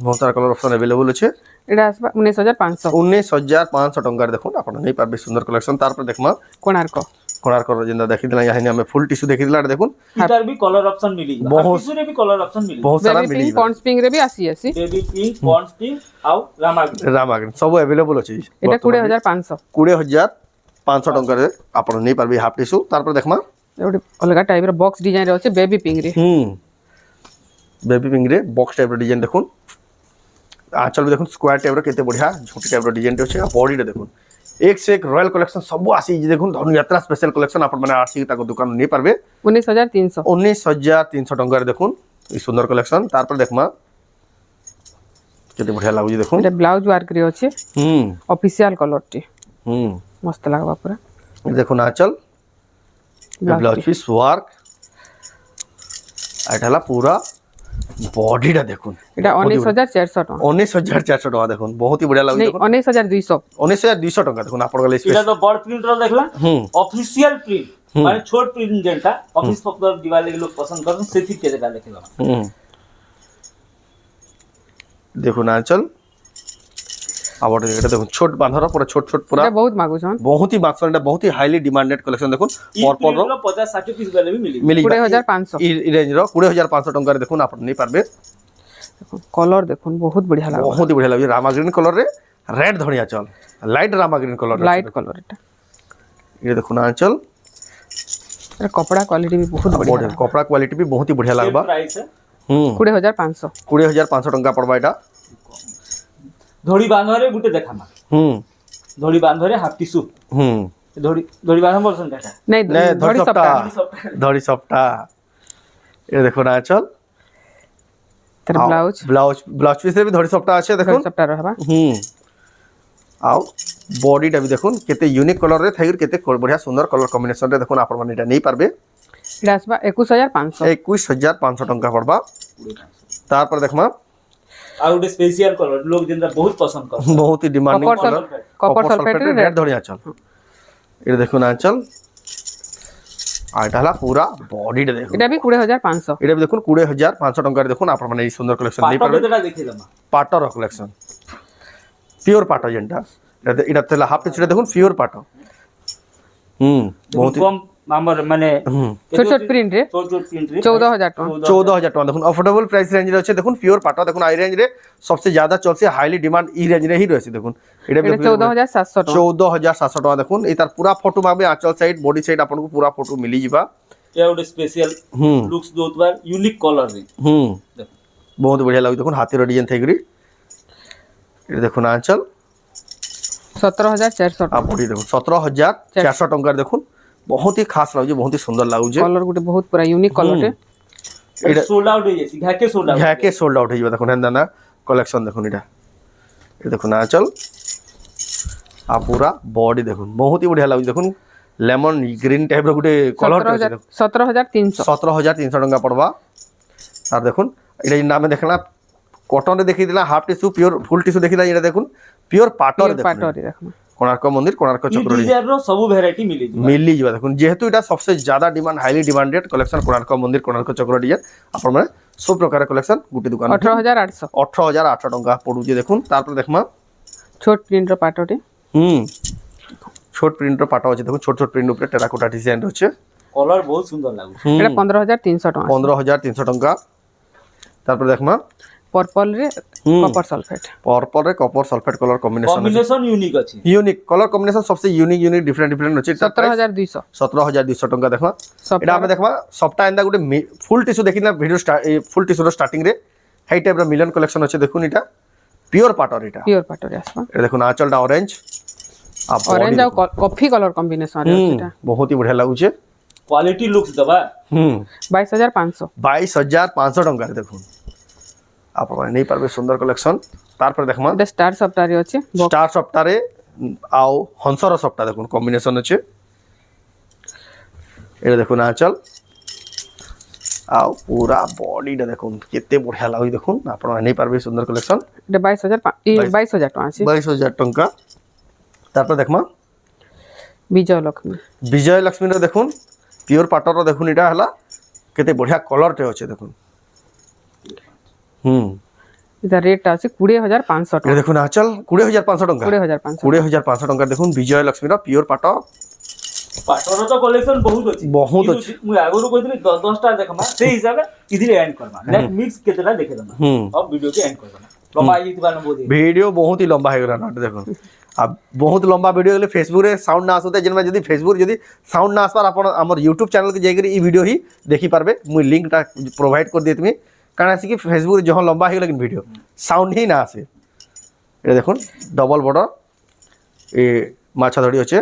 বহুত সারা কলর অপশন अवेलेबल আছে এটা আসবা 19500 19,500 টাকার দেখুন আপনারা নেই পারবে সুন্দর কালেকশন তারপর দেখমা কোণার্ক কোণার্ক যেটা দেখি দিলা ইয়ানি আমি ফুল টিস্যু দেখি দিলা দেখুন इधर भी कलर ऑप्शन मिली बहुत- टिश्यू रे भी कलर ऑप्शन मिली বহুত সারা বেবি মিলি পিঙ্ক পন্ডস পিঙ্ক রে বি আসি আছে बेबी पिंक पॉन्ड्स पिंक आउ रामाग्री রামাগ্রিন সব अवेलेबल আছে এটা 20500 20,500 টাকার আপনারা নেই পারবে হাফ টিস্যু তারপর দেখমা এটা অলগা টাইপ র বক্স ডিজাইন রে আছে বেবি পিঙ্ক রে বেবি পিঙ্ক রে বক্স টাইপ ডিজাইন দেখুন আঁচল দেখুন স্কোয়ার টাইপ কেতে বঢ়িয়া ঝুটি টাইপ ডিজাইন আছে আর বডিটা দেখুন एक से एक रॉयल कलेक्शन सब आसी देखुन धनुयात्रा स्पेशल कलेक्शन आपण माने आसी ताको दुकान नहीं पारबे 19,300 19,300 टंका देखुन ई सुंदर कलेक्शन तार पर देखमा केते बढ़िया लागु देखुन এটা ব্লাউজ ওয়ার্ক রে আছে অফিশিয়াল কলর টি মস্ত লাগবা পুরা देखुन आंचल ब्लाउज पीस वर्क आइटाला पूरा बॉडीटा देखुन এটা 19,400 টাকা 19,400 টাকা দেখুন বহুত ही बढ़िया लागु नहीं देखुन 19,200 19,200 টাকা দেখুন आपण गले এটা स्पेशल তো বড় প্রিন্টর দেখলা অফিশিয়াল প্রিন্ট মানে ছোট প্রিন্ট যেটা অফিস পক্ষ দিবালে লোক পছন্দ করেন সেটি কেটা দেখিলাম देखुन आंचल आवर এটা দেখুন ছোট বাঁধরা পুরো ছোট ছোট পুরো এটা বহুত মাগুছন बहुत ही मार्क्स এটা बहुत ही हाईली डिमांडेड कलेक्शन देखुन और 50-60 পিস গলে भी मिली मिली 20,500 ई रेंज रो 20,500 टंका रे देखुन आपण नहीं पारबे দেখুন কলর দেখুন বহুত বঢ়িয়া লাগবা बहुत ही बढ़िया लागे रामा ग्रीन कलर रे रेड धनिया चल light Rama green colour light colour এটা ये देखुन आंचल এটা কপড়া কোয়ালিটি भी बहुत बढ़िया बढ़िया कपड़ा क्वालिटी भी बहुत ही बढ़िया लागबा प्राइस है 20,500 20,500 टंका पड़बा एटा ধড়ি বাঁধরে গুটে দেখামা ধড়ি বাঁধরে হাফ টিস্যু ধড়ি ধড়ি বাঁধা বলছেন কাকা नहीं ने ধরি धड़ी সপ্তাহ सप्ता धड़ी सप्ता ये देखो ना आंचल তার ব্লাউজ ब्लाउज ब्लाउज पीस रे भी धड़ी सप्ता আছে ধরি দেখুন সপ্তাহ रहबा आउ बॉडीटा भी देखुन केते यूनिक कलर रे थाइर केते बढ़िया सुंदर कलर कॉम्बिनेशन रे देखुन आपण माने एटा नहीं पारबे এটা আসবা 21,500 21,500 टंका पड़बा तार पर देखमा আর ওটা স্পেশাল কলর লোক যেটা বহুত পছন্দ করে बहुत ही डिमांडिंग কপার সালফেট रेड धनिया चल ये देखो ना चल आइटाला पूरा बॉडीटा देखो এটা भी 20,500 এটা भी দেখুন 20,500 টাকা রে দেখুন আপনার মানে এই সুন্দর কালেকশন নেই পাটা পারবেন যেটা দেখিলাম পাটর কালেকশন পিওর পাটো যেটা এটা তেলা হাফ টিটা দেখুন পিওর পাটো বহুত কম আমার মানে ছোট ছোট প্রিন্ট রে ছোট ছোট প্রিন্ট রে 14,000 টাকা 14,000 টাকা দেখুন अफोर्डेबल प्राइस रेंज रे আছে দেখুন পিওর পাটো দেখুন আই রেঞ্জ রে সবচেয়ে ज्यादा চলছে হাইলি ডিমান্ড ই রেঞ্জ রে হি রয়েছে দেখুন এটা এটা 14,700 টাকা 14,700 টাকা দেখুন এই তার পুরা ফটো মাবে আঁচল সাইড বডি সাইড আপনাকে পুরা ফটো মিলি ଯିବା এটা ওটা স্পেশাল লুকস দোতবার ইউনিক কলর রে बहुत बढ़िया लागे देखुन हाथी डिजाइन থাইগরি এটা দেখুন আঁচল 17,400 आ টাকা बॉडी देखो 17,400 टंका देखुन बहुत ही खास लागु बहुत ही सुंदर लागु কলর গুটে বহুত পুরা ইউনিক কলর রে এটা সোল্ড আউট হয়ে গেছে ঘাকে সোল্ড আউট ঘ্যাকে সোল্ড आउट হইবা দেখুন হেন না কালেকশন দেখুন এটা এই দেখুন আঁচল आ पूरा बॉडी देखुन बहुत ही बढ़िया लागु देखुन लेमन ग्रीन टाइप रो गुटे कलर 17,300 17,300 टंका पड़वा আর দেখুন এটা নামে দেখলা কটন রে দেখি দিলা হাফ টিস্যু পিওর ফুল টিস্যু দেখি দিলা এটা দেখুন পিওর পাটর দেখুন পাটরি দেখো কোণার্ক মন্দির কোণার্ক চক্র ডিজাইন র সব ভ্যারাইটি মিলি মিলি যাবে দেখুন যেহেতু এটা সবচেয়ে ज्यादा demand highly demanded collection Konark মন্দির কোণার্ক চক্র ডিজাইন আপনার মানে সব প্রকার কালেকশন গুটি দোকান 18,800 18,800 টাকা পড়ুছে দেখুন তারপর দেখমা ছোট প্রিন্ট র পাটরি ছোট প্রিন্টর পাটা আছে দেখুন ছোট ছোট প্রিন্ট উপরে টেরাকোটা ডিজাইন রয়েছে কলর বহুত সুন্দর লাগুছে এটা 15,300 টাকা 15,300 টাকা তারপর দেখমা पर्पल रे कॉपर सल्फेट पर्पल रे copper sulphate colour combination combination unique আছে यूनिक कलर कॉम्बिनेशन सबसे यूनिक डिफरेंट डिफरेंट আছে 17,200 17,200 টাকা দেখমা सब এটা আমি দেখমা সবটা এন্দা গুটে ফুল টিস্যু দেখিনা ভিডিও ফুল টিস্যু স্টার্টিং রে হাই টাইপ র মিলন কালেকশন আছে দেখুন এটা পিওর পাটর এটা प्योर पाटरी आसबा এটা দেখুন আঁচলটা অরেঞ্জ আর ऑरेंज और कॉफी कलर कॉम्बिनेशन रे এটা बहुत ही बढ़िया लागुचे কোয়ালিটি লুকস দবা 22,500 22,500 টাকা দেখুন আপনারা নেই পারবে সুন্দর কালেকশন তারপর দেখমা এটা স্টার সফটওয়্যার আছে স্টার সপ্তাহে আও হংসর সপ্তাহ দেখুন কম্বিনেশন আছে এটা দেখুন আঁচল আও পুরা বডিটা দেখুন কেতে বঢ়িয়া লাগি দেখুন আপনারা নেই পারবে সুন্দর কালেকশন এটা 22,000 টাকা আছে 22,000 টাকা তারপর দেখমা বিজয় লক্ষ্মী বিজয় লক্ষ্মীর দেখুন পিওর পাটর দেখুন এটা হলা কেতে বঢ়িয়া কলরটে আছে দেখুন এটা রেট আছে 20,500 এটা টাকা দেখুন আঁচল 20,500 টাকা 20,500 20,500 টাকা দেখুন বিজয় লক্ষ্মীর পিওর পাট পাটর তো কালেকশন বহুত আছে বহুত আছে। মু আগରୁ কইଥିଲି 10টা দেখমা সেই হিসাবে ইদিরে এন্ড করবা নেক্সট মিক্স কেতেলা দেখে দমা अब वीडियो के एंड करबा লম্বা আই দিবা না बोली ভিডিও বহুত হি লম্বা হয়ে গেল না দেখুন আর বহুত লম্বা ভিডিও গেলে ফেসবুক রে সাউন্ড না আসতে যেন যদি ফেসবুক যদি সাউন্ড না আসবার আপন আমার ইউটিউব চ্যানেল কে যাইকরি এই ভিডিও হি দেখি পারবে মুই লিংকটা প্রোভাইড করে দিয়ে তুমি কারণ আছে কি ফেসবুক যখন লম্বা হয়ে গেল ভিডিও সাউন্ড হি না আসে এটা দেখুন ডবল বর্ডার এ ମାଛ ଧଡ଼ି ଅଛି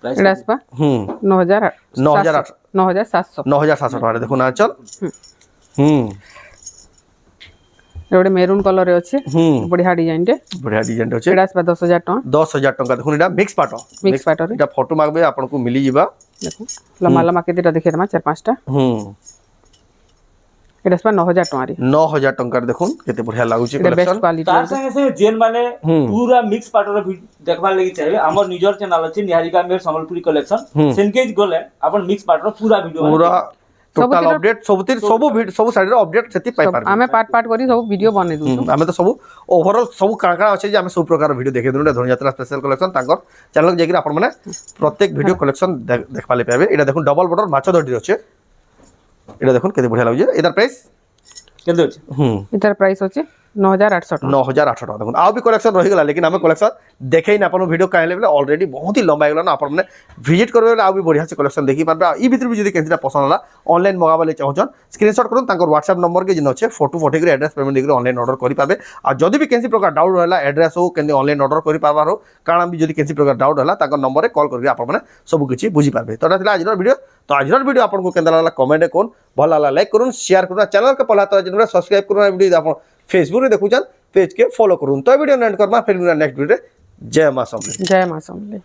ପ୍ରାଇସ୍ ଏଇଟା ଆସିବା 9,000 9,800 9,700 9,700 ଟଙ୍କାରେ ଦେଖୁନ୍ ଆଞ୍ଚଲ ହୁଁ এটা ଗୋଟେ মেরুন কলরে আছে বড়িয়া ডিজাইন ଟେ বঢ়িয়া ডিজাইন ଅଛି এটা আসবা 10,000 টাকা 10,000 টঙ্কা দেখুন এটা মিক্স পাট মিক্স পাটরে এটা ফটো মাগবে আপনাଙ୍କୁ মিলি ଯିବା দেখুন লম্বা লম্বা কেতেটা দেখে দেমা 4-5টা এটা আসবা 9,000 টাকা 9,000 টঙ্কার দেখুন কেতে বঢ়িয়া লাগুଛି এটা বেস্ট কলেকশন কোয়ালিটি তার সঙ্গে সঙ্গে যেন মানে পুরা মিক্স পাটর দেখবার লাগি চাইবে আমার নিজর চ্যানেল আছে নিহারিকা মের সম্বলপুরি কালেকশন সেনকেজ গলে আপন মিক্স পাটর পুরা ভিডিও পুরা টোটাল আপডেট ସବୁ ସବୁ ସାଇଡର আপডেট ସେତି পাই পারবে ଆମେ ପାର୍ଟ ପାର୍ଟ କରି ସବୁ ଭିଡିଓ ବନେଇ ଦଉଛୁ ଆମେ ତ ସବୁ ଓଭରঅଲ ସବୁ କାଣା କାଣା ଅଛି ଯେ ଆମେ ସବୁ ପ୍ରକାର ଭିଡିଓ ଦେଖେଇ ଦେଲୁ ଧନୁଯାତ୍ରା ସ୍ପେଶାଲ କଲେକ୍ସନ ତାଙ୍କର ଚ୍ୟାନେଲ ଯାଇକି ଆପଣ ମାନେ ପ୍ରତ୍ୟେକ ଭିଡିଓ କଲେକ୍ସନ ଦେଖବା ଲାଗି ପାଇବେ এটা দেখুন ডবল বর্ডর মাছ দড়ি আছে এটা দেখুন কেতে বঢ়িয়া লাগুছে এটার প্রাইস কেতে আছে এটার প্রাইস আছে 9,800 টাকা 9,800 টাকা দেখুন আউ भी कलेक्शन रही गला लेकिन हमें कलेक्शन देखे ही ना अपन वीडियो काहे लेबे ऑलरेडी बहुत ही लंबा गला ना अपन ने विजिट करबे आउ भी बढ़िया से कलेक्शन देखि पारबे ई भीतर भी जदी केनसिटा पसंद होला ऑनलाइन मंगाबे ले चाहछन स्क्रीनशॉट करन तांकर व्हाट्सएप नंबर के जिन अछि फोटो फोटो के एड्रेस पेमेंट देकर ऑनलाइन ऑर्डर करि पाबे आ जदी भी केनसी प्रकार डाउट रहला एड्रेस हो केन ऑनलाइन ऑर्डर करि पाबार हो कारण भी जदी केनसी प्रकार डाउट होला तांकर नंबर रे कॉल करके अपन माने सब किछि बुझी पाबे तो एटा आज वीडियो तो आज वीडियो आपन को केनदा लागला कमेंट कोन भल लागला लाइक करून शेयर करून चैनल के पहला तो जिनरा सब्सक्राइब करून वीडियो आपन फेसबुक रे देखुचन पेज के फॉलो करून तो वीडियो एंड करमा फिर नेक्स्ट वीडियो जय मां समले जय मां समले